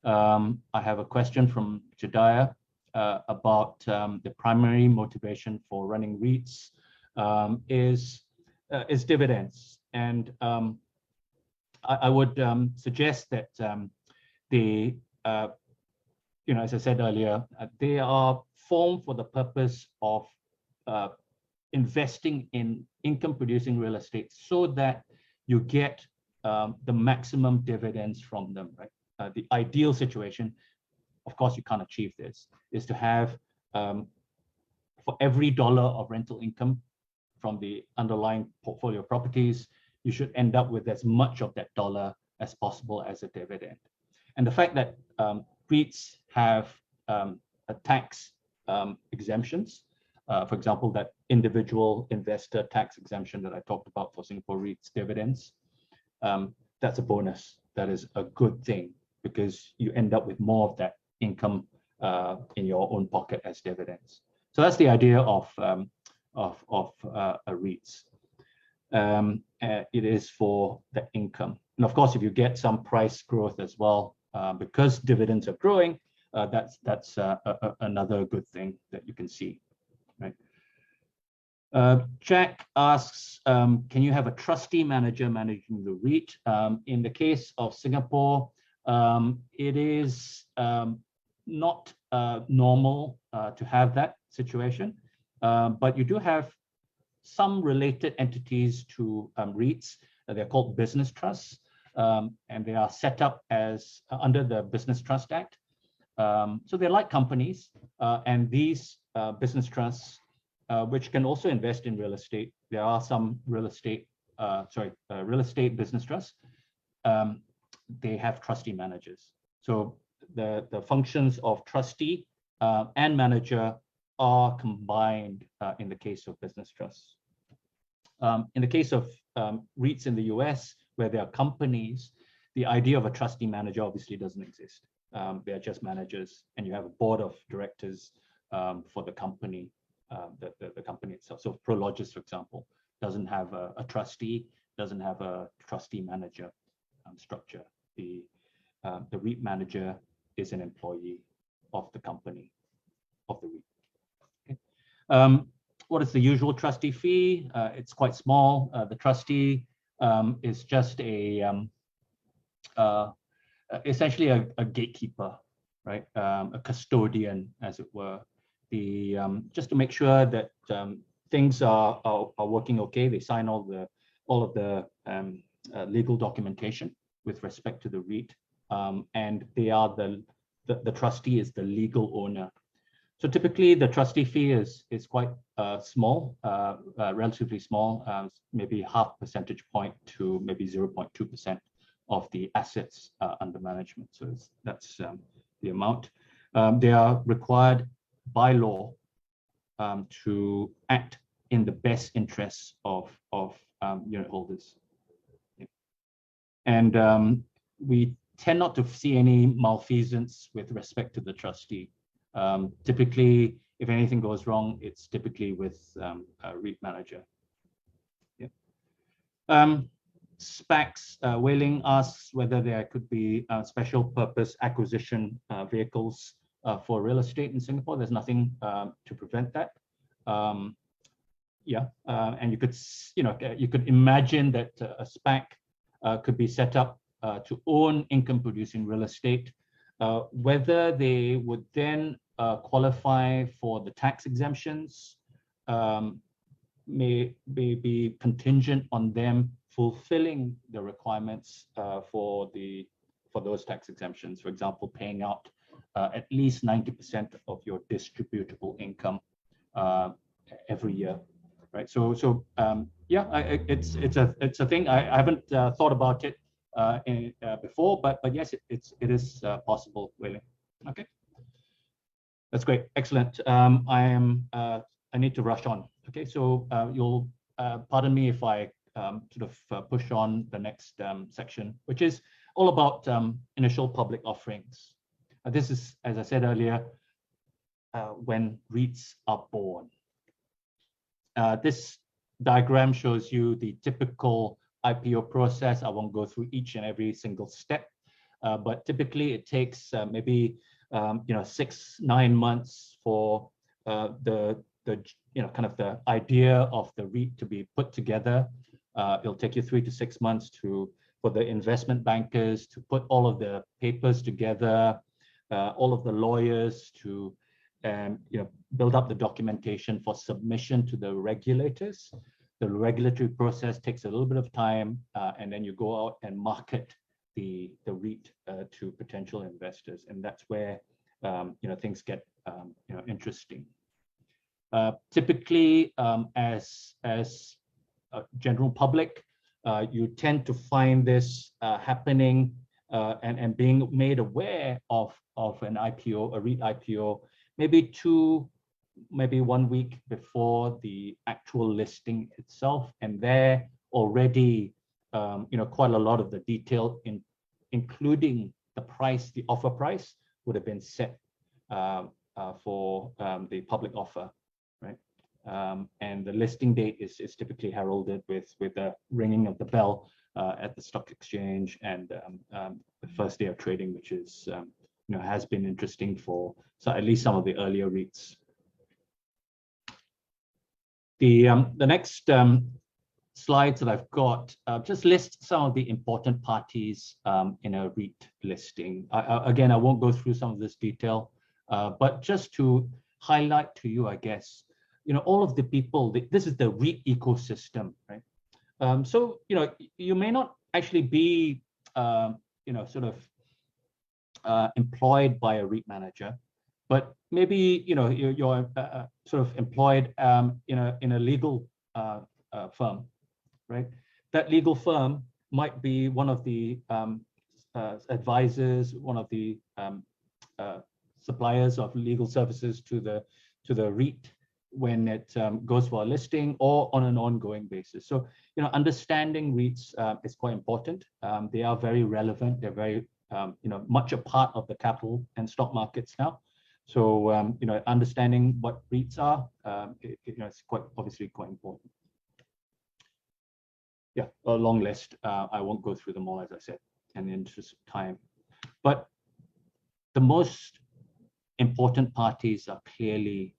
I have a question from Jediah about the primary motivation for running REITs is dividends. And I would suggest that as I said earlier, they are formed for the purpose of investing in income-producing real estate so that you get the maximum dividends from them, right? The ideal situation, of course, you can't achieve this, is to have for every dollar of rental income from the underlying portfolio properties, you should end up with as much of that dollar as possible as a dividend. And the fact that REITs have a tax exemptions, for example, that individual investor tax exemption that I talked about for Singapore REITs dividends, that's a bonus. That is a good thing because you end up with more of that income in your own pocket as dividends. So that's the idea of REITs. It is for the income. And of course, if you get some price growth as well, because dividends are growing, that's another good thing that you can see, right? Jack asks, can you have a trustee manager managing the REIT? In the case of Singapore, it is not normal to have that situation, but you do have some related entities to REITs. They're called business trusts, and they are set up as under the Business Trust Act. So they're like companies, and these business trusts, which can also invest in real estate. There are some real estate business trusts. They have trustee managers. So the functions of trustee and manager are combined in the case of business trusts. In the case of REITs in the US, where there are companies, the idea of a trustee manager obviously doesn't exist. They are just managers, and you have a board of directors for the company, the company itself. So Prologis, for example, doesn't have a trustee, doesn't have a trustee manager structure. The REIT manager is an employee of the company, of the REIT. Okay. What is the usual trustee fee? It's quite small. The trustee is just essentially a gatekeeper, right? A custodian, as it were. Just to make sure that things are working okay. They sign all of the legal documentation with respect to the REIT, and they are the trustee is the legal owner. So typically the trustee fee is quite small, relatively small, maybe half percentage point to maybe 0.2% of the assets under management. So that's the amount. They are required by law to act in the best interests of unit holders. And we tend not to see any malfeasance with respect to the trustee. Typically, if anything goes wrong, it's typically with a REIT manager. Yeah. SPACs, Wei-Ling asks whether there could be special purpose acquisition vehicles for real estate in Singapore. There's nothing to prevent that. And you could imagine that a SPAC could be set up to own income-producing real estate. Whether they would then qualify for the tax exemptions may be contingent on them fulfilling the requirements for those tax exemptions. For example, paying out at least 90% of your distributable income every year, right? So yeah, it's a thing. I haven't thought about it before, but yes, it is possible, really. Okay, that's great, excellent. I need to rush on. Okay, so you'll pardon me if I sort of push on the next section, which is all about initial public offerings. This is, as I said earlier, when REITs are born. This diagram shows you the typical IPO process. I won't go through each and every single step, but typically it takes maybe 6-9 months for the kind of the idea of the REIT to be put together. It'll take you 3 to 6 months for the investment bankers to put all of the papers together, all of the lawyers to build up the documentation for submission to the regulators. The regulatory process takes a little bit of time, and then you go out and market the REIT to potential investors, and that's where things get interesting. Typically, as a general public, you tend to find this happening and being made aware of an IPO, a REIT IPO, maybe 1 week before the actual listing itself, and there already quite a lot of the detail, including the price, the offer price, would have been set for the public offer, right? And the listing date is typically heralded with the ringing of the bell at the stock exchange, and the first day of trading, which is has been interesting for at least some of the earlier REITs. The next slides that I've got just list some of the important parties in a REIT listing. Again, I won't go through some of this detail, but just to highlight to you, I guess, all of the people, this is the REIT ecosystem, right? So, you may not actually be, employed by a REIT manager, but maybe, you're sort of employed in a legal firm, right? That legal firm might be one of the advisors, one of the suppliers of legal services to the REIT when it goes for a listing or on an ongoing basis. So, understanding REITs is quite important. They are very relevant. They're very, much a part of the capital and stock markets now. So, understanding what REITs are, it's obviously quite important. Yeah, a long list. I won't go through them all, as I said, in the interest of time. But the most important parties are clearly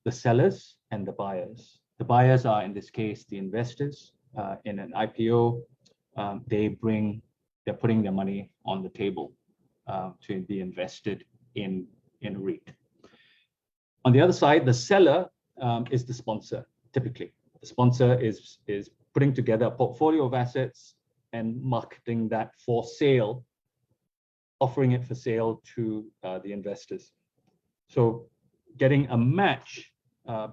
the sellers and the buyers. The buyers are, in this case, the investors. In an IPO, they're putting their money on the table to be invested in REIT. On the other side, the seller is the sponsor. Typically, the sponsor is putting together a portfolio of assets and marketing that for sale, offering it for sale to the investors. So, getting a match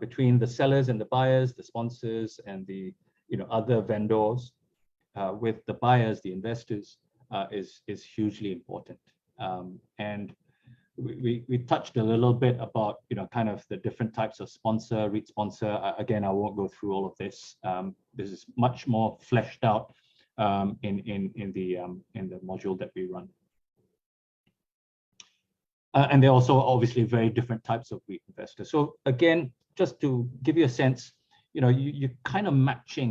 between the sellers and the buyers, the sponsors and the other vendors with the buyers, the investors, is hugely important. And we touched a little bit about kind of the different types of sponsor, REIT sponsor. Again, I won't go through all of this. This is much more fleshed out in the module that we run. And there are also obviously very different types of REIT investors. So again, just to give you a sense, you're kind of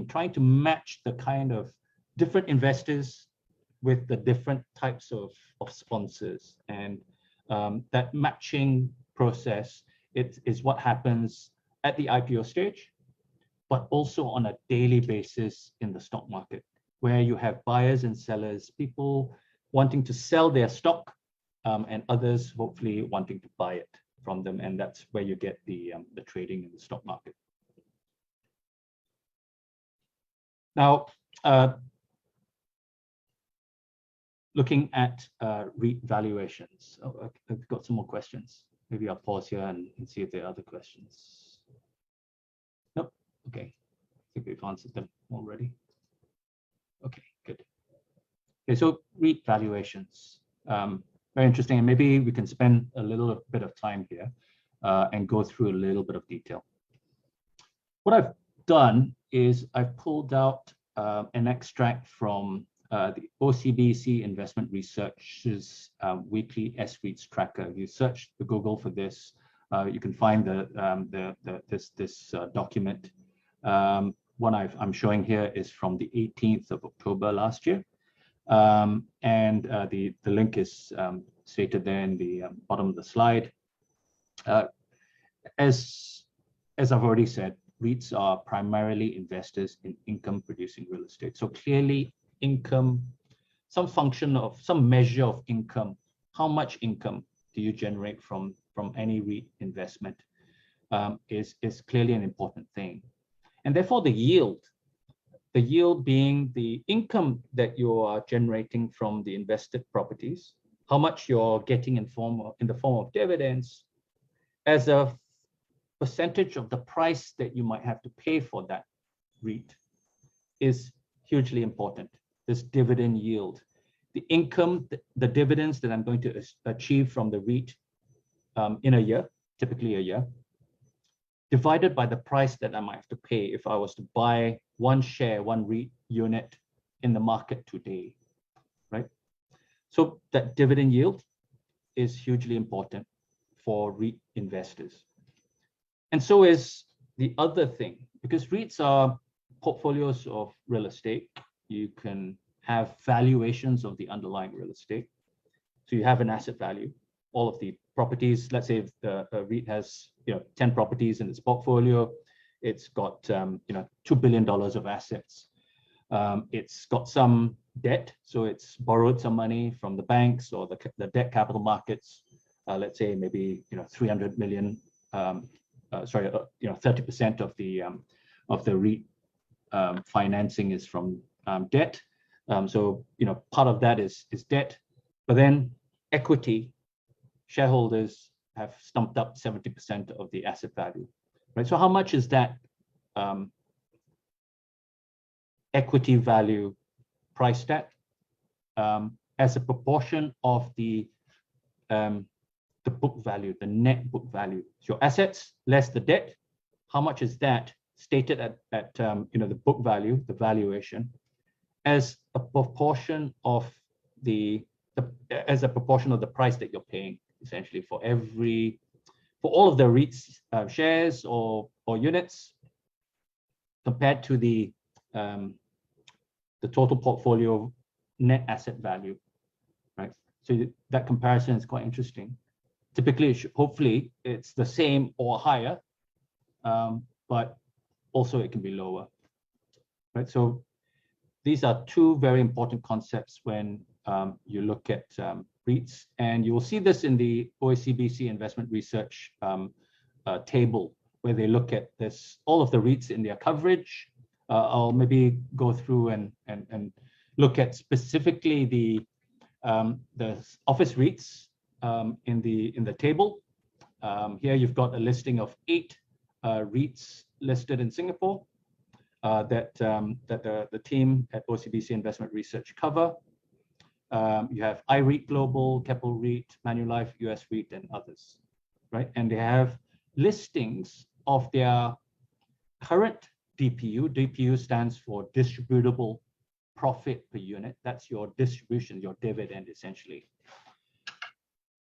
trying to match the kind of different investors with the different types of sponsors. And that matching process is what happens at the IPO stage, but also on a daily basis in the stock market, where you have buyers and sellers, people wanting to sell their stock, and others hopefully wanting to buy it from them, and that's where you get the trading in the stock market. Now, looking at REIT valuations. Oh, I've got some more questions. Maybe I'll pause here and see if there are other questions. Nope. Okay. I think we've answered them already. Okay, good. Okay, so REIT valuations. Very interesting. And maybe we can spend a little bit of time here and go through a little bit of detail. What I've done is I've pulled out an extract from the OCBC Investment Research's weekly S-REITs tracker. If you search the Google for this, you can find this document. One I'm showing here is from the 18th of October last year. And the link is stated there in the bottom of the slide. As I've already said, REITs are primarily investors in income-producing real estate. So clearly, income, some function of, some measure of income, how much income do you generate from any REIT investment is clearly an important thing. And therefore, the yield being the income that you are generating from the invested properties, how much you're getting in the form of dividends, as a percentage of the price that you might have to pay for that REIT is hugely important. This dividend yield, the income, the dividends that I'm going to achieve from the REIT in a year, typically a year, divided by the price that I might have to pay if I was to buy one share, one REIT unit in the market today, right? So that dividend yield is hugely important for REIT investors. And so is the other thing, because REITs are portfolios of real estate. You can have valuations of the underlying real estate. So you have an asset value, all of the properties. Let's say if the REIT has 10 properties in its portfolio, it's got $2 billion of assets. It's got some debt, so it's borrowed some money from the banks or the debt capital markets. Let's say maybe 300 million. 30% of the REIT financing is from debt. So part of that is debt, but then equity, shareholders have stumped up 70% of the asset value, right? So how much is that equity value priced at as a proportion of the book value, the net book value? So your assets less the debt, how much is that stated at the book value, the valuation, as a proportion of the price that you're paying, essentially for all of the REITs shares or units compared to the total portfolio net asset value, right? So that comparison is quite interesting. Typically, hopefully, it's the same or higher, but also it can be lower, right? So these are two very important concepts when you look at REITs, and you will see this in the OCBC Investment Research table, where they look at all of the REITs in their coverage. I'll maybe go through and look at specifically the office REITs in the table. Here you've got a listing of 8 REITs listed in Singapore that the team at OCBC Investment Research cover. You have iREIT Global, Keppel REIT, Manulife, US REIT, and others, right? And they have listings of their current DPU. DPU stands for distributable profit per unit. That's your distribution, your dividend, essentially.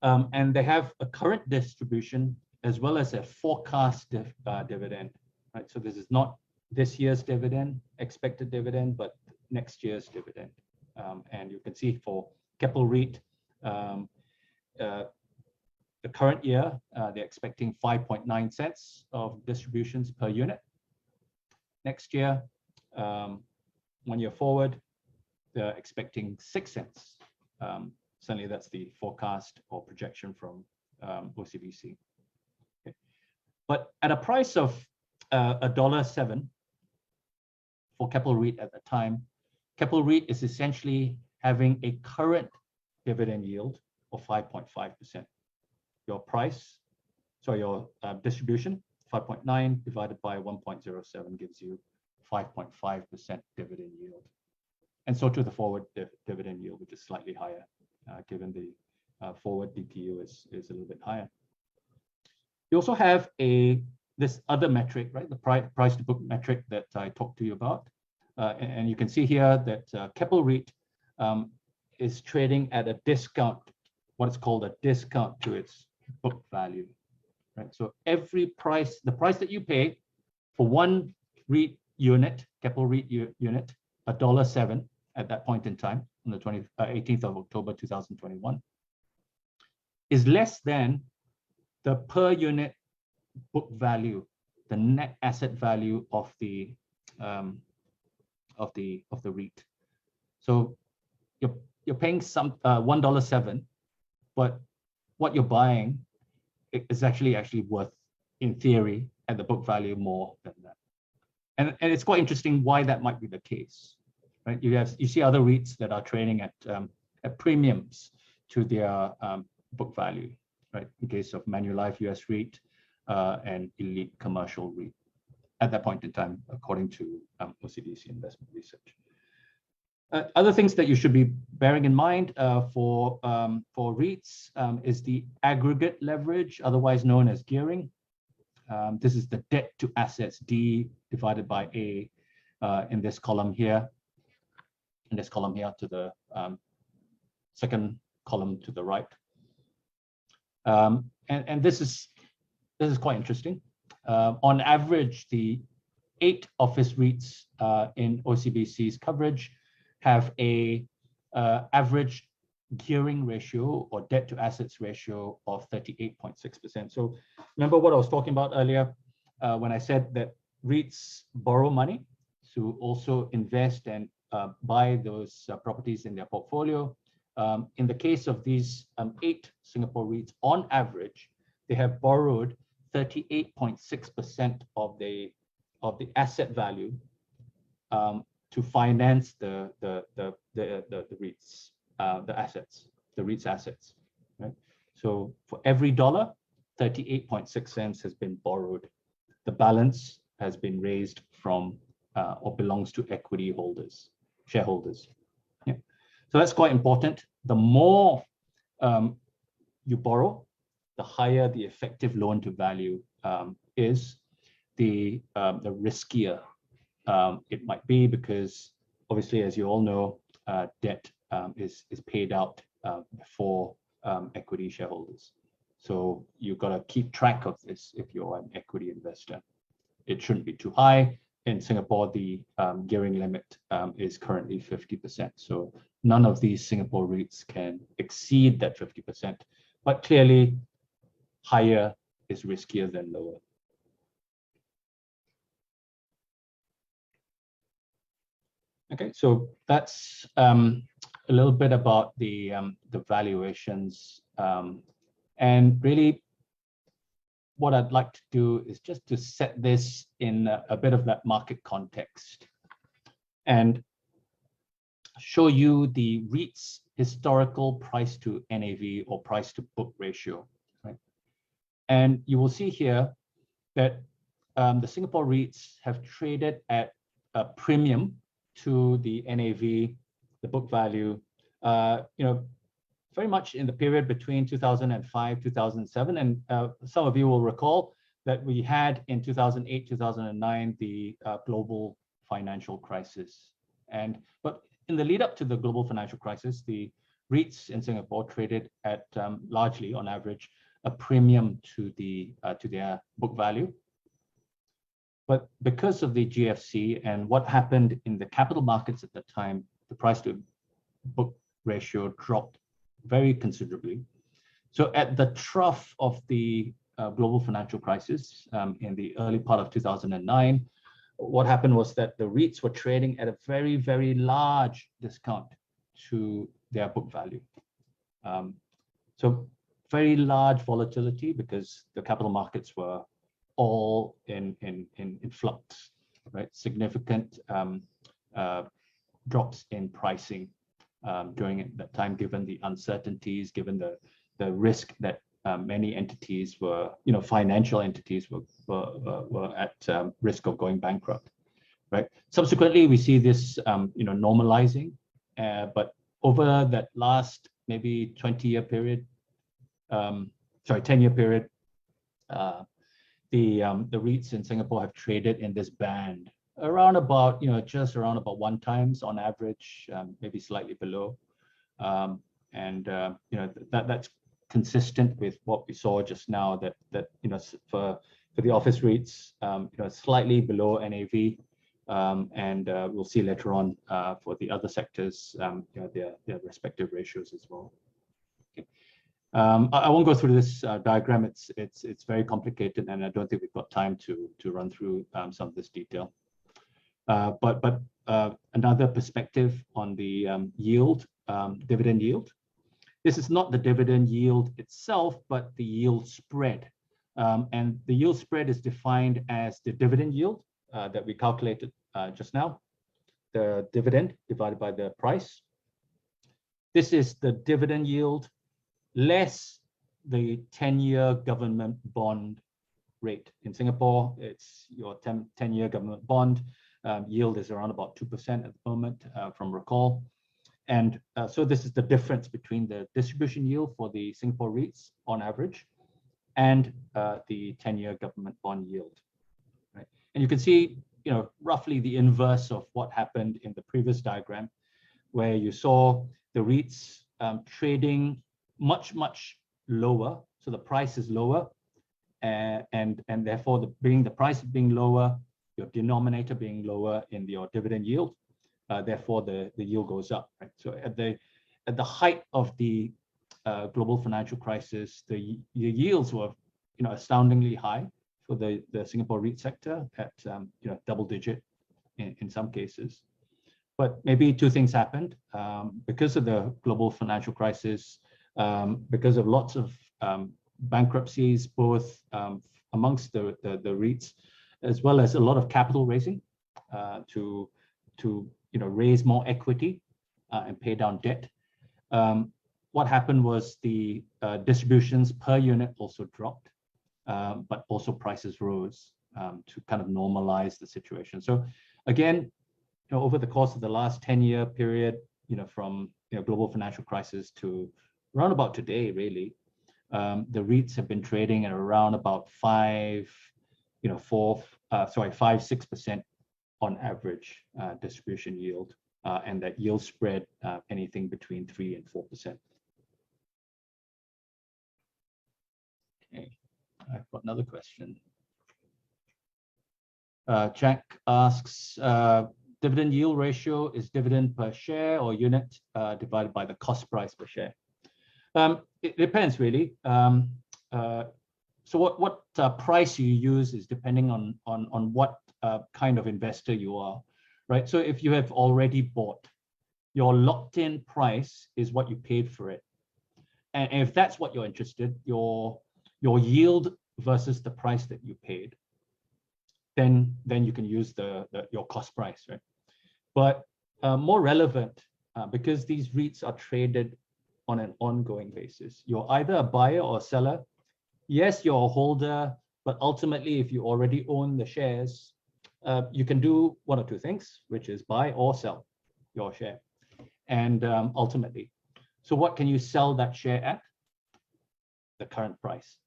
And they have a current distribution as well as a forecast dividend, right? So this is not this year's dividend, expected dividend, but next year's dividend. And you can see for Keppel REIT, the current year, they're expecting 5.9 cents of distributions per unit. Next year, 1 year forward, they're expecting 6 cents. Certainly that's the forecast or projection from OCBC. Okay. But at a price of $1.07 for Keppel REIT at the time, Keppel REIT is essentially having a current dividend yield of 5.5%. Your price, so your distribution, 5.9 divided by 1.07 gives you 5.5% dividend yield. And so to the forward dividend yield, which is slightly higher, given the forward DPU is a little bit higher. You also have this other metric, right? The price to book metric that I talked to you about. And you can see here that Keppel REIT is trading at a discount, what is called a discount to its book value, right? So every price, the price that you pay for one REIT unit, Keppel REIT unit, $1.07 at that point in time, on the 18th of October 2021, is less than the per unit book value, the net asset value of the REIT. So you're paying some $1.07, but what you're buying is actually worth, in theory, at the book value more than that. And it's quite interesting why that might be the case, right? You see other REITs that are trading at premiums to their book value, right? In case of Manulife US REIT and Elite Commercial REIT at that point in time, according to OCBC Investment Research. Other things that you should be bearing in mind for REITs is the aggregate leverage, otherwise known as gearing. This is the debt to assets, D divided by A, in this column here. In this column here to the second column to the right. And this is quite interesting. On average, the 8 office REITs in OCBC's coverage have a average gearing ratio or debt to assets ratio of 38.6%. So remember what I was talking about earlier when I said that REITs borrow money to also invest and buy those properties in their portfolio. In the case of these 8 Singapore REITs, on average, they have borrowed 38.6% of the asset value to finance the REITs, the REITs assets, right? So for every dollar, 38.6 cents has been borrowed. The balance has been raised from or belongs to equity holders, shareholders. Yeah. So that's quite important. The more you borrow, the higher the effective loan to value is, the riskier it might be, because obviously, as you all know, debt is paid out before equity shareholders. So you've got to keep track of this if you're an equity investor. It shouldn't be too high. In Singapore, the gearing limit is currently 50%. So none of these Singapore REITs can exceed that 50%, but clearly higher is riskier than lower. Okay, so that's a little bit about the valuations, and really what I'd like to do is just to set this in a bit of that market context and show you the REIT's historical price to NAV or price to book ratio, right? And you will see here that the Singapore REITs have traded at a premium to the NAV, the book value, very much in the period between 2005, 2007. And some of you will recall that we had in 2008, 2009, the global financial crisis. But in the lead up to the global financial crisis, the REITs in Singapore traded at largely, on average, a premium to their book value. But because of the GFC and what happened in the capital markets at that time, the price to book ratio dropped very considerably. So at the trough of the global financial crisis in the early part of 2009, what happened was that the REITs were trading at a very, very large discount to their book value. So very large volatility because the capital markets were all in flux, right? Significant drops in pricing during that time, given the uncertainties, given the risk that many entities were, financial entities were at risk of going bankrupt, right? Subsequently, we see this, normalizing, but over that last maybe 20-year period, 10-year period, the REITs in Singapore have traded in this band around about, just around about 1x on average, maybe slightly below. That's consistent with what we saw just now, that for the office REITs, slightly below NAV, and we'll see later on for the other sectors, their respective ratios as well. Okay. I won't go through this diagram. It's very complicated, and I don't think we've got time to run through some of this detail. But another perspective on the yield, dividend yield. This is not the dividend yield itself, but the yield spread. And the yield spread is defined as the dividend yield that we calculated just now, the dividend divided by the price. This is the dividend yield less the 10-year government bond rate. In Singapore, it's your 10-year government bond. Yield is around about 2% at the moment from recall. And so this is the difference between the distribution yield for the Singapore REITs on average and the 10-year government bond yield. Right? And you can see, roughly the inverse of what happened in the previous diagram, where you saw the REITs trading much, much lower. So the price is lower, and therefore the price being lower, your denominator being lower in your dividend yield, therefore the yield goes up. Right? So at the height of the global financial crisis, the yields were astoundingly high for the Singapore REIT sector at double digit in some cases. But maybe two things happened because of the global financial crisis, because of lots of bankruptcies, both amongst the REITs, as well as a lot of capital raising to raise more equity and pay down debt. What happened was the distributions per unit also dropped, but also prices rose to kind of normalize the situation. So again, over the course of the last 10-year period, from global financial crisis to around about today, really, the REITs have been trading at around about 5-6% on average distribution yield, and that yield spread anything between 3 and 4%. Okay, I've got another question. Jack asks, dividend yield ratio is dividend per share or unit divided by the cost price per share? It depends really. So what price you use is depending on what kind of investor you are, right? So if you have already bought, your locked-in price is what you paid for it, and if that's what you're interested, your yield versus the price that you paid, then you can use your cost price, right? But more relevant, because these REITs are traded on an ongoing basis, you're either a buyer or a seller. Yes, you're a holder, but ultimately, if you already own the shares, you can do one or two things, which is buy or sell your share. And ultimately, so what can you sell that share at? The current price,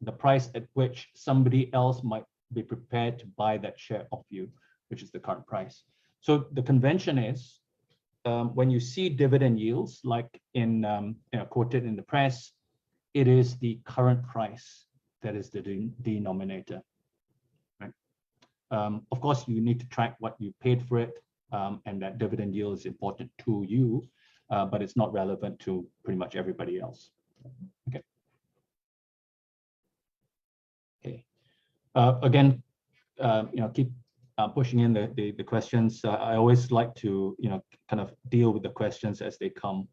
the price at which somebody else might be prepared to buy that share of you, which is the current price. So the convention is, when you see dividend yields, like quoted in the press, it is the current price that is the denominator, right? Of course, you need to track what you paid for it, and that dividend yield is important to you, but it's not relevant to pretty much everybody else. Okay. Okay. Again, keep pushing in the questions. I always like to kind of deal with the questions as they come.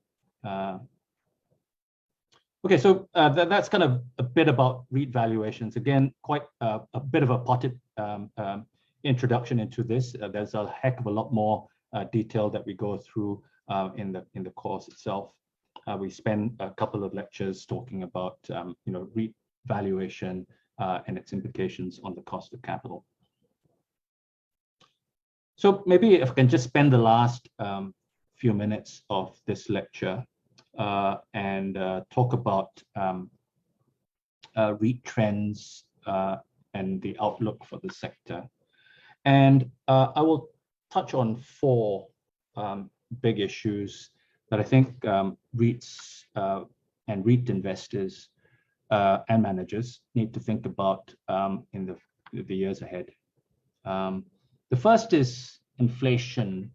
Okay, so that's kind of a bit about REIT valuations. Again, quite a bit of a potted introduction into this. There's a heck of a lot more detail that we go through in the course itself. We spend a couple of lectures talking about REIT valuation and its implications on the cost of capital. So maybe if I can just spend the last few minutes of this lecture and talk about REIT trends and the outlook for the sector. And I will touch on four big issues that I think REITs and REIT investors and managers need to think about in the years ahead. The first is inflation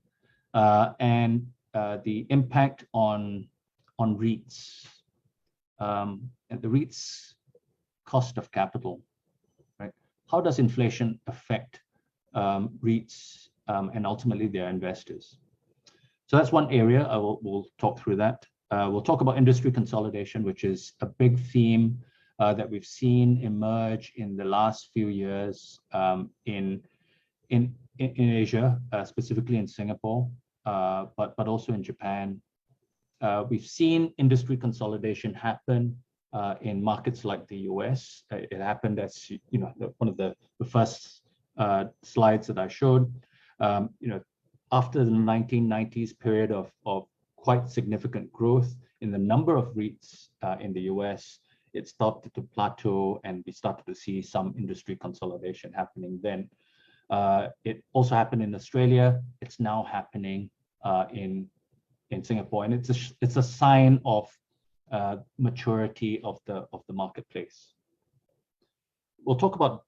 and the impact on REITs, and the REITs' cost of capital. Right? How does inflation affect REITs and ultimately their investors? So that's one area. We'll talk through that. We'll talk about industry consolidation, which is a big theme that we've seen emerge in the last few years in Asia, specifically in Singapore, but also in Japan. We've seen industry consolidation happen in markets like the US. It happened as one of the first slides that I showed. After the 1990s period of quite significant growth in the number of REITs in the US, it started to plateau, and we started to see some industry consolidation happening then. It also happened in Australia. It's now happening in Singapore, and it's a sign of maturity of the marketplace. We'll talk about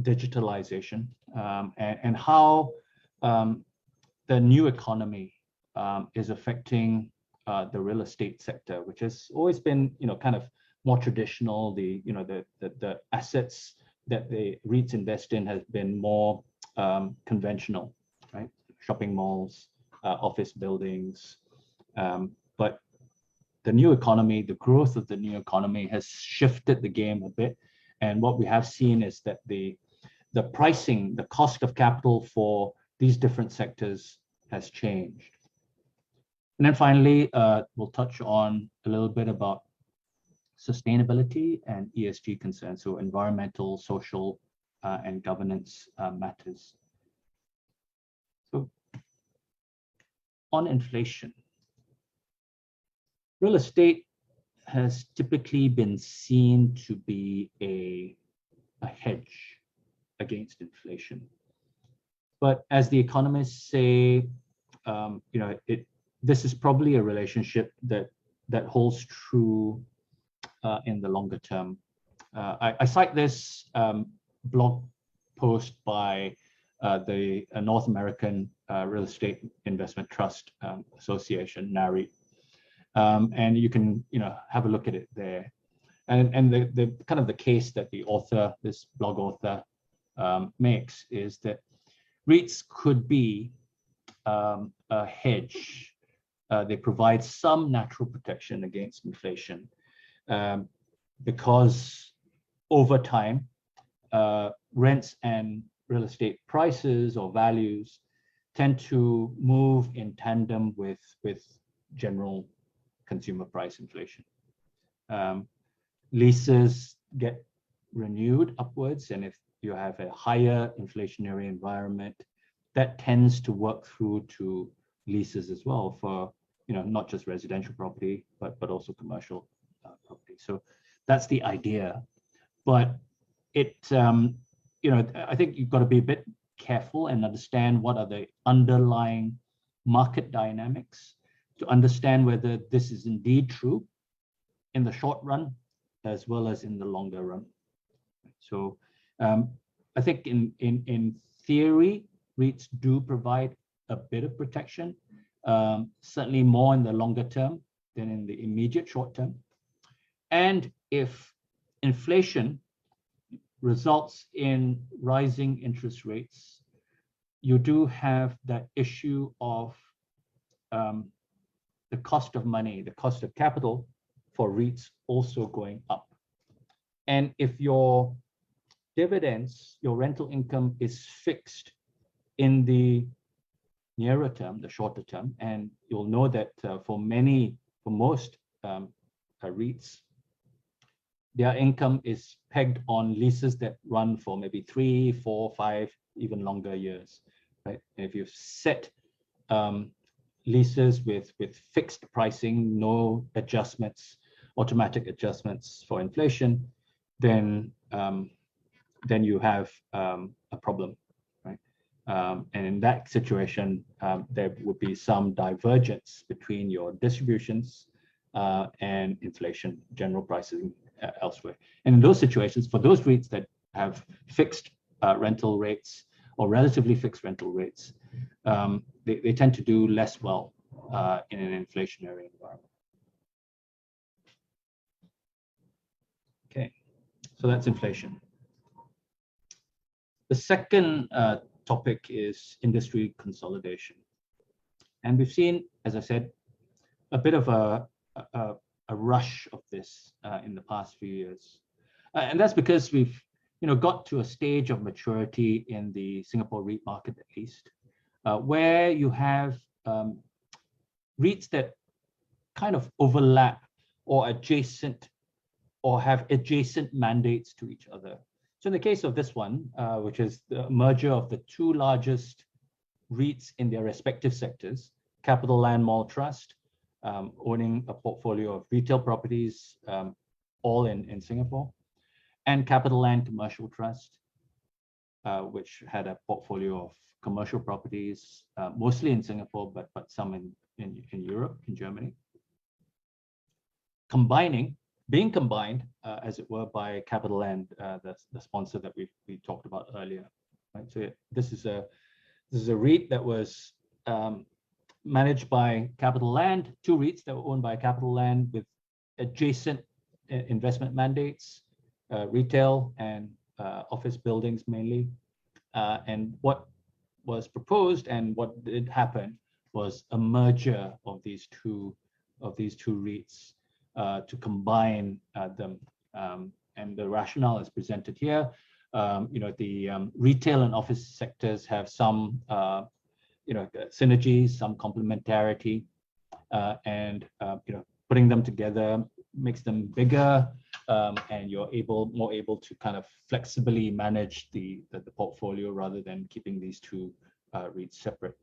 digitalization and how the new economy is affecting the real estate sector, which has always been kind of more traditional. The assets that the REITs invest in has been more conventional, right? Shopping malls, office buildings, but the new economy, the growth of the new economy has shifted the game a bit. And what we have seen is that the pricing, the cost of capital for these different sectors has changed. And then finally, we'll touch on a little bit about sustainability and ESG concerns, so environmental, social, and governance matters. So on inflation, real estate has typically been seen to be a hedge against inflation. But as the economists say, this is probably a relationship that holds true in the longer term. I cite this blog post by the North American Real Estate Investment Trust Association, NAREIT, and you can have a look at it there. And the kind of the case that the author, this blog author, makes is that REITs could be a hedge. They provide some natural protection against inflation because over time, rents and real estate prices or values tend to move in tandem with general consumer price inflation. Leases get renewed upwards, and if you have a higher inflationary environment, that tends to work through to leases as well for not just residential property, but also commercial property. So that's the idea. But I think you've got to be a bit careful and understand what are the underlying market dynamics to understand whether this is indeed true in the short run as well as in the longer run. So I think in theory, REITs do provide a bit of protection, certainly more in the longer term than in the immediate short term. And if inflation results in rising interest rates, you do have that issue of the cost of money, the cost of capital for REITs also going up. And if your dividends, your rental income is fixed in the nearer term, the shorter term, and you'll know that for most REITs, their income is pegged on leases that run for maybe 3, 4, 5, even longer years, right? And if you've set leases with fixed pricing, no adjustments, automatic adjustments for inflation, then you have a problem, right? And in that situation, there would be some divergence between your distributions and inflation, general pricing elsewhere. And in those situations, for those REITs that have fixed rental rates or relatively fixed rental rates, they tend to do less well in an inflationary environment. Okay, so that's inflation. The second topic is industry consolidation. And we've seen, as I said, a bit of a rush of this in the past few years. And that's because we've got to a stage of maturity in the Singapore REIT market, at least, where you have REITs that kind of overlap or adjacent or have adjacent mandates to each other. So in the case of this one, which is the merger of the two largest REITs in their respective sectors, Capital Land Mall Trust, owning a portfolio of retail properties, all in Singapore, and Capital Land Commercial Trust, which had a portfolio of commercial properties, mostly in Singapore, but some in Europe, in Germany. Being combined, as it were, by Capital Land, the sponsor that we talked about earlier. Right? So this is a REIT that was managed by Capital Land, two REITs that were owned by Capital Land with adjacent investment mandates, retail and office buildings mainly. And what was proposed and what did happen was a merger of these two REITs to combine them. And the rationale is presented here. The retail and office sectors have some synergies, some complementarity, and putting them together makes them bigger, and you're more able to kind of flexibly manage the portfolio rather than keeping these two REITs separate.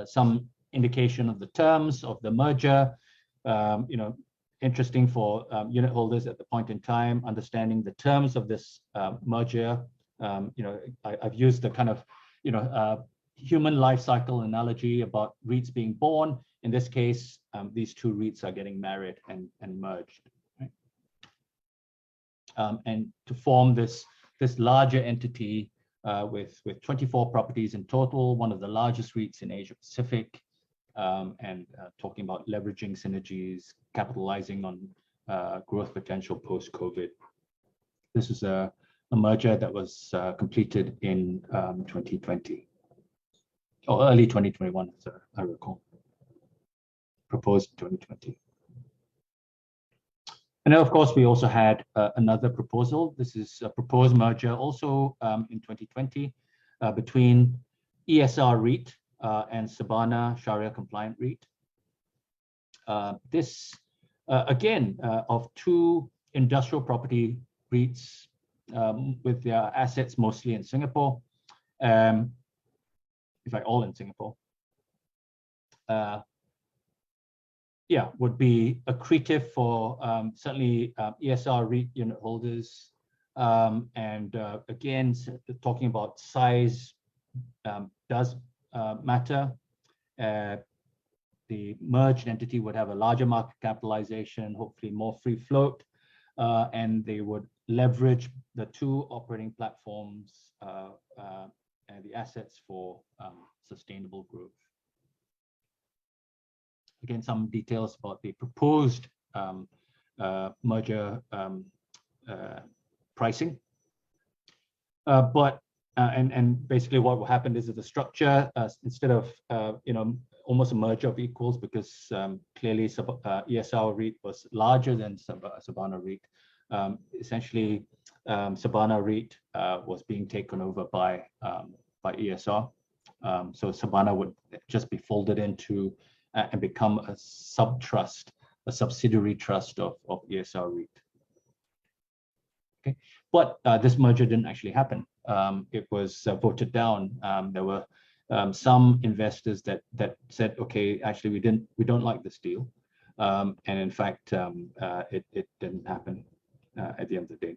Some indication of the terms of the merger, interesting for unit holders at the point in time, understanding the terms of this merger. I've used the kind of human life cycle analogy about REITs being born. In this case, these two REITs are getting married and merged, right? And to form this larger entity with 24 properties in total, one of the largest REITs in Asia Pacific, and talking about leveraging synergies, capitalizing on growth potential post-COVID. This is a merger that was completed in 2020, or early 2021, as I recall. Proposed in 2020. And then, of course, we also had another proposal. This is a proposed merger also in 2020 between ESR REIT and Sabana Sharia Compliant REIT. This, again, of two industrial property REITs with their assets mostly in Singapore, in fact, all in Singapore. Would be accretive for certainly ESR REIT unit holders. And again, talking about size does matter. The merged entity would have a larger market capitalization, hopefully more free float, and they would leverage the two operating platforms and the assets for sustainable growth. Again, some details about the proposed merger pricing. And basically what will happen is that the structure, instead of almost a merger of equals, because clearly ESR REIT was larger than Sabana REIT. Essentially, Sabana REIT was being taken over by ESR, So Sabana would just be folded into and become a sub-trust, a subsidiary trust of ESR REIT. Okay, but this merger didn't actually happen. It was voted down. There were some investors that said, okay, actually we don't like this deal, and in fact it didn't happen at the end of the day.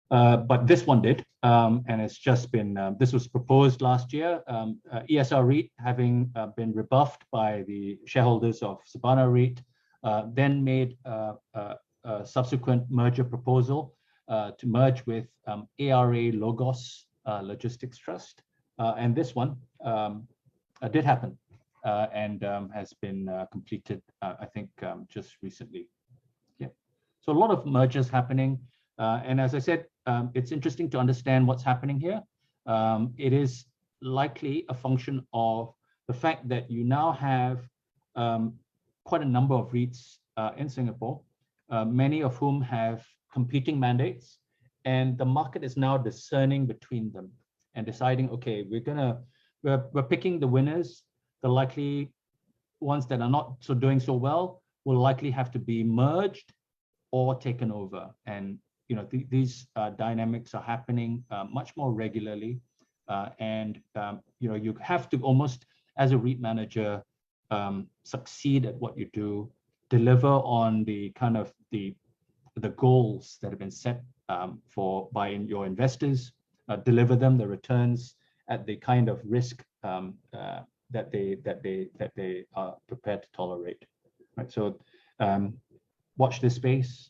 But this one did, and it's just been, this was proposed last year. ESR REIT, having been rebuffed by the shareholders of Sabana REIT, then made a subsequent merger proposal to merge with ARA Logos Logistics Trust. And this one did happen and has been completed, I think, just recently. Yeah. So a lot of mergers happening. And as I said, it's interesting to understand what's happening here. It is likely a function of the fact that you now have quite a number of REITs in Singapore, many of whom have competing mandates, and the market is now discerning between them and deciding, okay, we're picking the winners. The likely ones that are not doing so well will likely have to be merged or taken over. And these dynamics are happening much more regularly, and you have to almost, as a REIT manager, succeed at what you do, deliver on the kind of the goals that have been set by your investors, deliver them the returns at the kind of risk that they are prepared to tolerate. Right. So watch this space.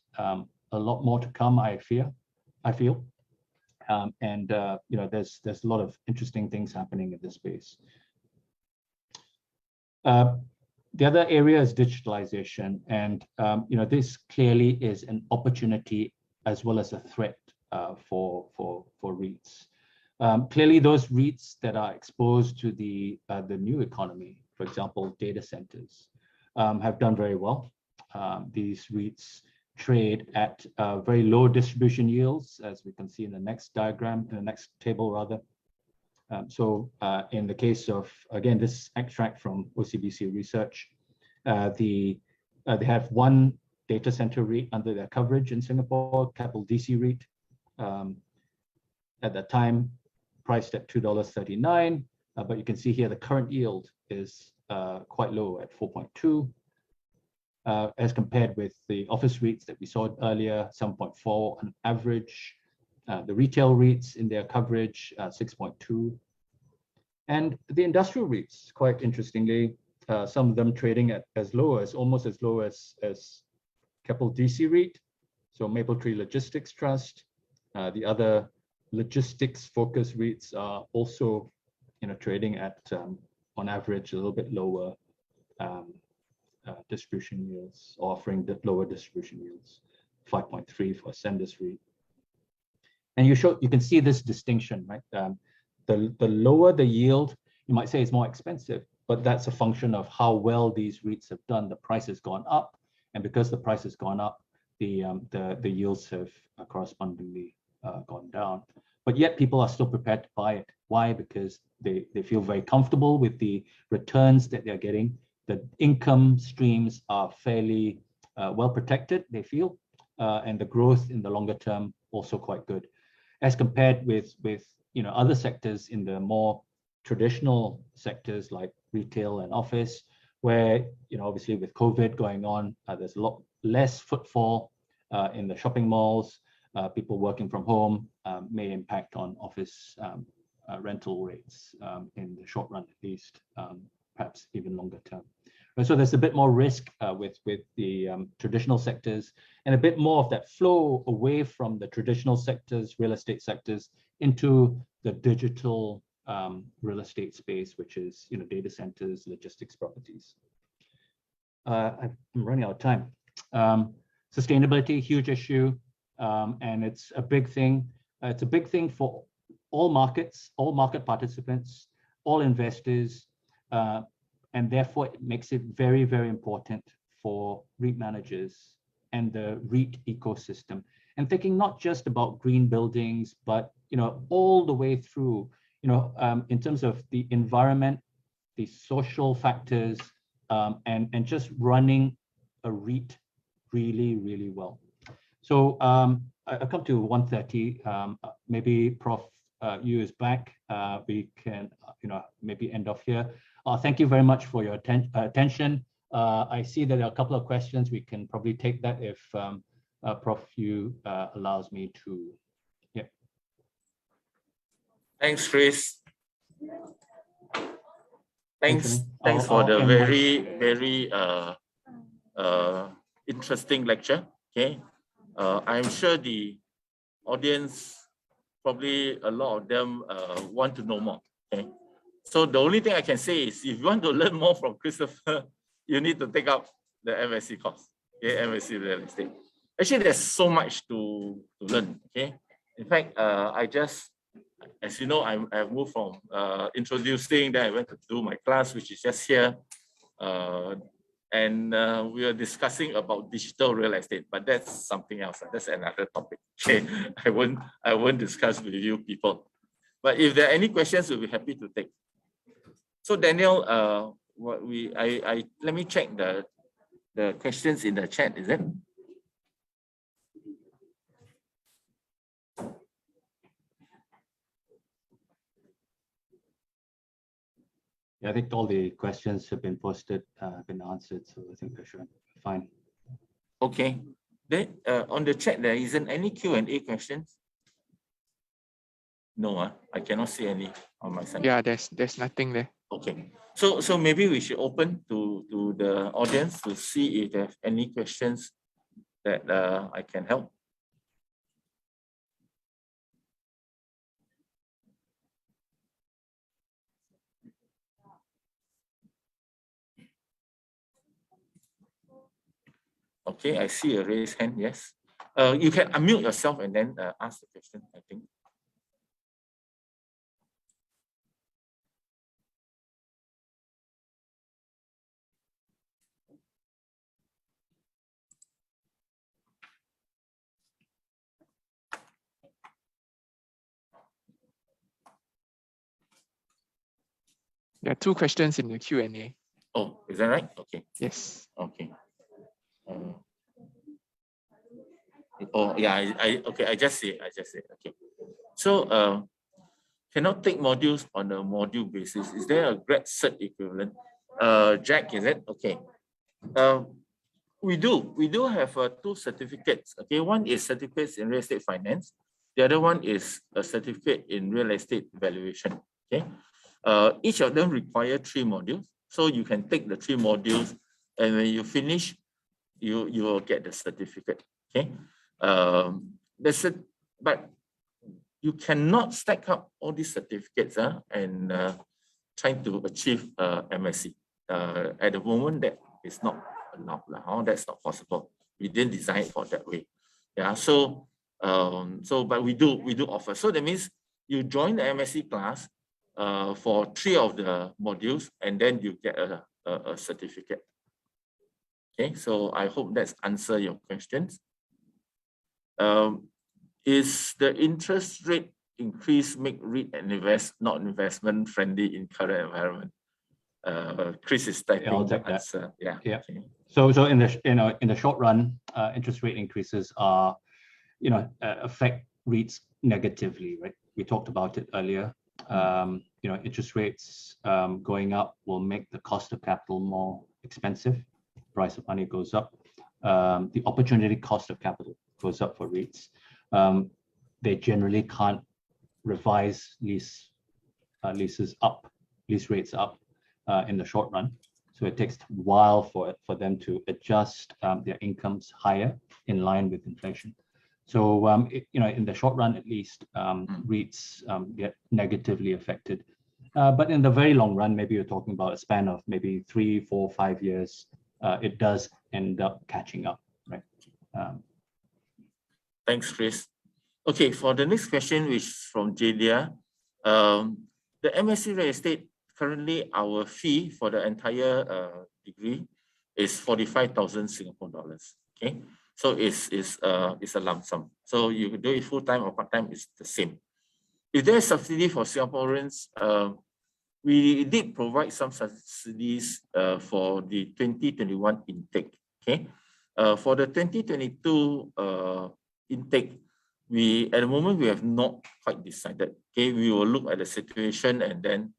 A lot more to come, I feel, and there's a lot of interesting things happening in this space. The other area is digitalization, and this clearly is an opportunity as well as a threat for REITs. Clearly, those REITs that are exposed to the new economy, for example, data centers, have done very well. These REITs trade at very low distribution yields, as we can see in the next diagram, in the next table rather. So in the case of, again, this extract from OCBC research, they have one data center REIT under their coverage in Singapore, Keppel DC REIT, at that time priced at $2.39, but you can see here the current yield is quite low at 4.2. As compared with the office REITs that we saw earlier, 7.4 on average. The retail REITs in their coverage, 6.2. And the industrial REITs, quite interestingly, some of them trading at almost as low as Keppel DC REIT, so Mapletree Logistics Trust. The other logistics-focused REITs are also, trading at, on average, a little bit lower distribution yields, offering the lower distribution yields, 5.3 for Ascendus REIT. And you can see this distinction, right? The lower the yield, you might say it's more expensive, but that's a function of how well these REITs have done. The price has gone up, and because the price has gone up, the yields have correspondingly gone down. But yet people are still prepared to buy it. Why? Because they feel very comfortable with the returns that they're getting. The income streams are fairly well protected, they feel, and the growth in the longer term also quite good, as compared with other sectors in the more traditional sectors like retail and office, where obviously with COVID going on, there's a lot less footfall in the shopping malls. People working from home may impact on office rental rates in the short run, at least, perhaps even longer term. And so there's a bit more risk with the traditional sectors, and a bit more of that flow away from the traditional sectors, real estate sectors, into the digital real estate space, which is data centers, logistics properties. I'm running out of time. Sustainability, huge issue, and it's a big thing. It's a big thing for all markets, all market participants, all investors. And therefore, it makes it very, very important for REIT managers and the REIT ecosystem. And thinking not just about green buildings, but all the way through, in terms of the environment, the social factors, and just running a REIT really, really well. So I come to 1:30. Maybe Prof. Yu is back. We can, maybe end off here. Thank you very much for your attention. I see that there are a couple of questions. We can probably take that if Prof. Yu allows me to. Yeah. Thanks, Chris. Thanks I'll for the end very interesting lecture. Okay, I'm sure the audience, probably a lot of them want to know more. Okay, so the only thing I can say is if you want to learn more from Christopher, you need to take up the MSc course. Okay, MSc Real Estate. Actually, there's so much to learn. Okay, in fact, I just, as you know, I've moved from introducing, then I went to do my class, which is just here. And we are discussing about digital real estate, but that's something else. That's another topic. Okay, I won't discuss with you people. But if there are any questions, we'll be happy to take. So Daniel, let me check the questions in the chat. Is it? I think all the questions have been posted, have been answered, so I think they should be fine. Okay. Then on the chat, there isn't any Q&A questions? No, I cannot see any on my side. Yeah, there's nothing there. Okay. So maybe we should open to the audience to see if they have any questions that I can help. Okay, I see a raised hand, yes. You can unmute yourself and then ask the question, I think. There are 2 questions in the Q&A. Oh, is that right? Okay. Yes. Okay. Oh yeah, okay. I just see. Okay. So cannot take modules on a module basis. Is there a grad cert equivalent? Jack, is it? Okay. We do have 2 certificates. Okay, one is certificates in real estate finance. The other one is a certificate in real estate valuation. Okay. Each of them require 3 modules. So you can take the 3 modules, and when you finish, you will get the certificate. Okay. But you cannot stack up all these certificates and trying to achieve MSc. At the moment, that is not allowed. That's not possible. We didn't design it for that way. Yeah. So but we do offer. So that means you join the MSc class for 3 of the modules, and then you get a certificate. Okay. So I hope that's answer your questions. Is the interest rate increase make REIT and not investment friendly in current environment? Chris is typing the answer. Yeah. Yeah. Okay. So in the short run, interest rate increases are, affect REITs negatively, right? We talked about it earlier. Interest rates going up will make the cost of capital more expensive. Price of money goes up. The opportunity cost of capital goes up for REITs. They generally can't revise lease rates up in the short run. So it takes a while for them to adjust their incomes higher in line with inflation. So in the short run, at least, REITs get negatively affected. But in the very long run, maybe you're talking about a span of maybe 3, 4, 5 years, it does end up catching up, right? Thanks, Chris. Okay, for the next question, which is from Jadia, the MSc Real Estate, currently our fee for the entire degree is 45,000 Singapore dollars. Okay, so it's a lump sum. So you can do it full time or part time, it's the same. if there's subsidy for Singaporeans, we did provide some subsidies for the 2021 intake. Okay, for the 2022 intake, at the moment we have not quite decided. Okay, we will look at the situation and then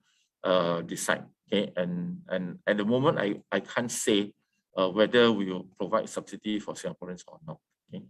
decide. Okay, and at the moment I can't say whether we will provide subsidy for Singaporeans or not. Okay.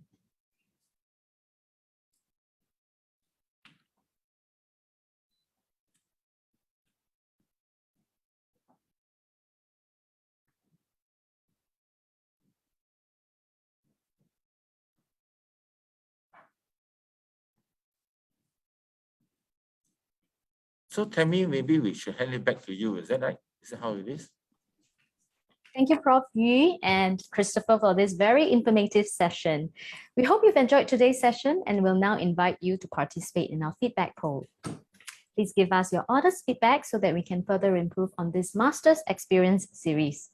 So Tammy, maybe we should hand it back to you. Is that right? Is that how it is? Thank you, Prof. Yu and Christopher, for this very informative session. We hope you've enjoyed today's session and will now invite you to participate in our feedback poll. Please give us your honest feedback so that we can further improve on this Master's Experience series.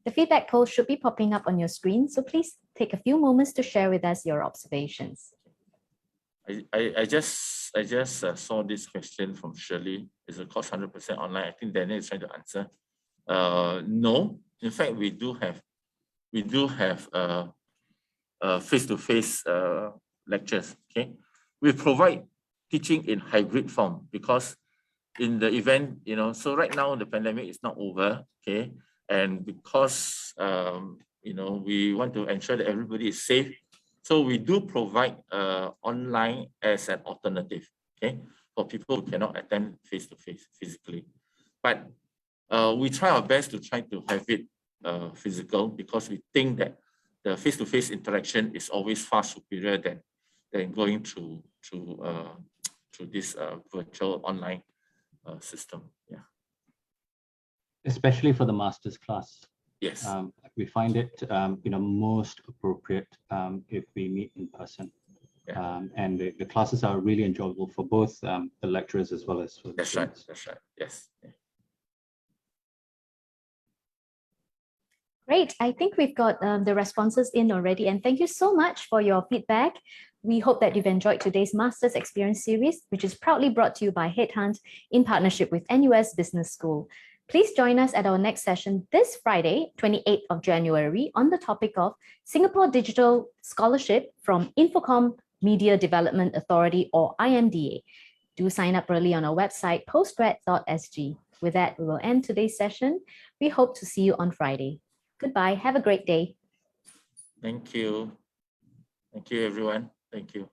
The feedback poll should be popping up on your screen, so please take a few moments to share with us your observations. I just saw this question from Shirley. Is the course 100% online? I think Daniel is trying to answer. No, in fact, we do have face-to-face lectures. Okay, we provide teaching in hybrid form because in the event, so right now the pandemic is not over. Okay, and because we want to ensure that everybody is safe, so we do provide online as an alternative. Okay, for people who cannot attend face-to-face physically, but we try our best to have it physical because we think that the face-to-face interaction is always far superior than going through this virtual online system. Yeah. Especially for the master's class. Yes. We find it most appropriate if we meet in person. Yeah. And the classes are really enjoyable for both the lecturers as well as for the students. That's right. Yes. Yeah. Great. I think we've got the responses in already, and thank you so much for your feedback. We hope that you've enjoyed today's Master's Experience series, which is proudly brought to you by HeadHunt in partnership with NUS Business School. Please join us at our next session this Friday, 28th of January, on the topic of Singapore Digital Scholarship from Infocom Media Development Authority, or IMDA. Do sign up early on our website, postgrad.sg. With that, we will end today's session. We hope to see you on Friday. Goodbye. Have a great day. Thank you. Thank you, everyone. Thank you.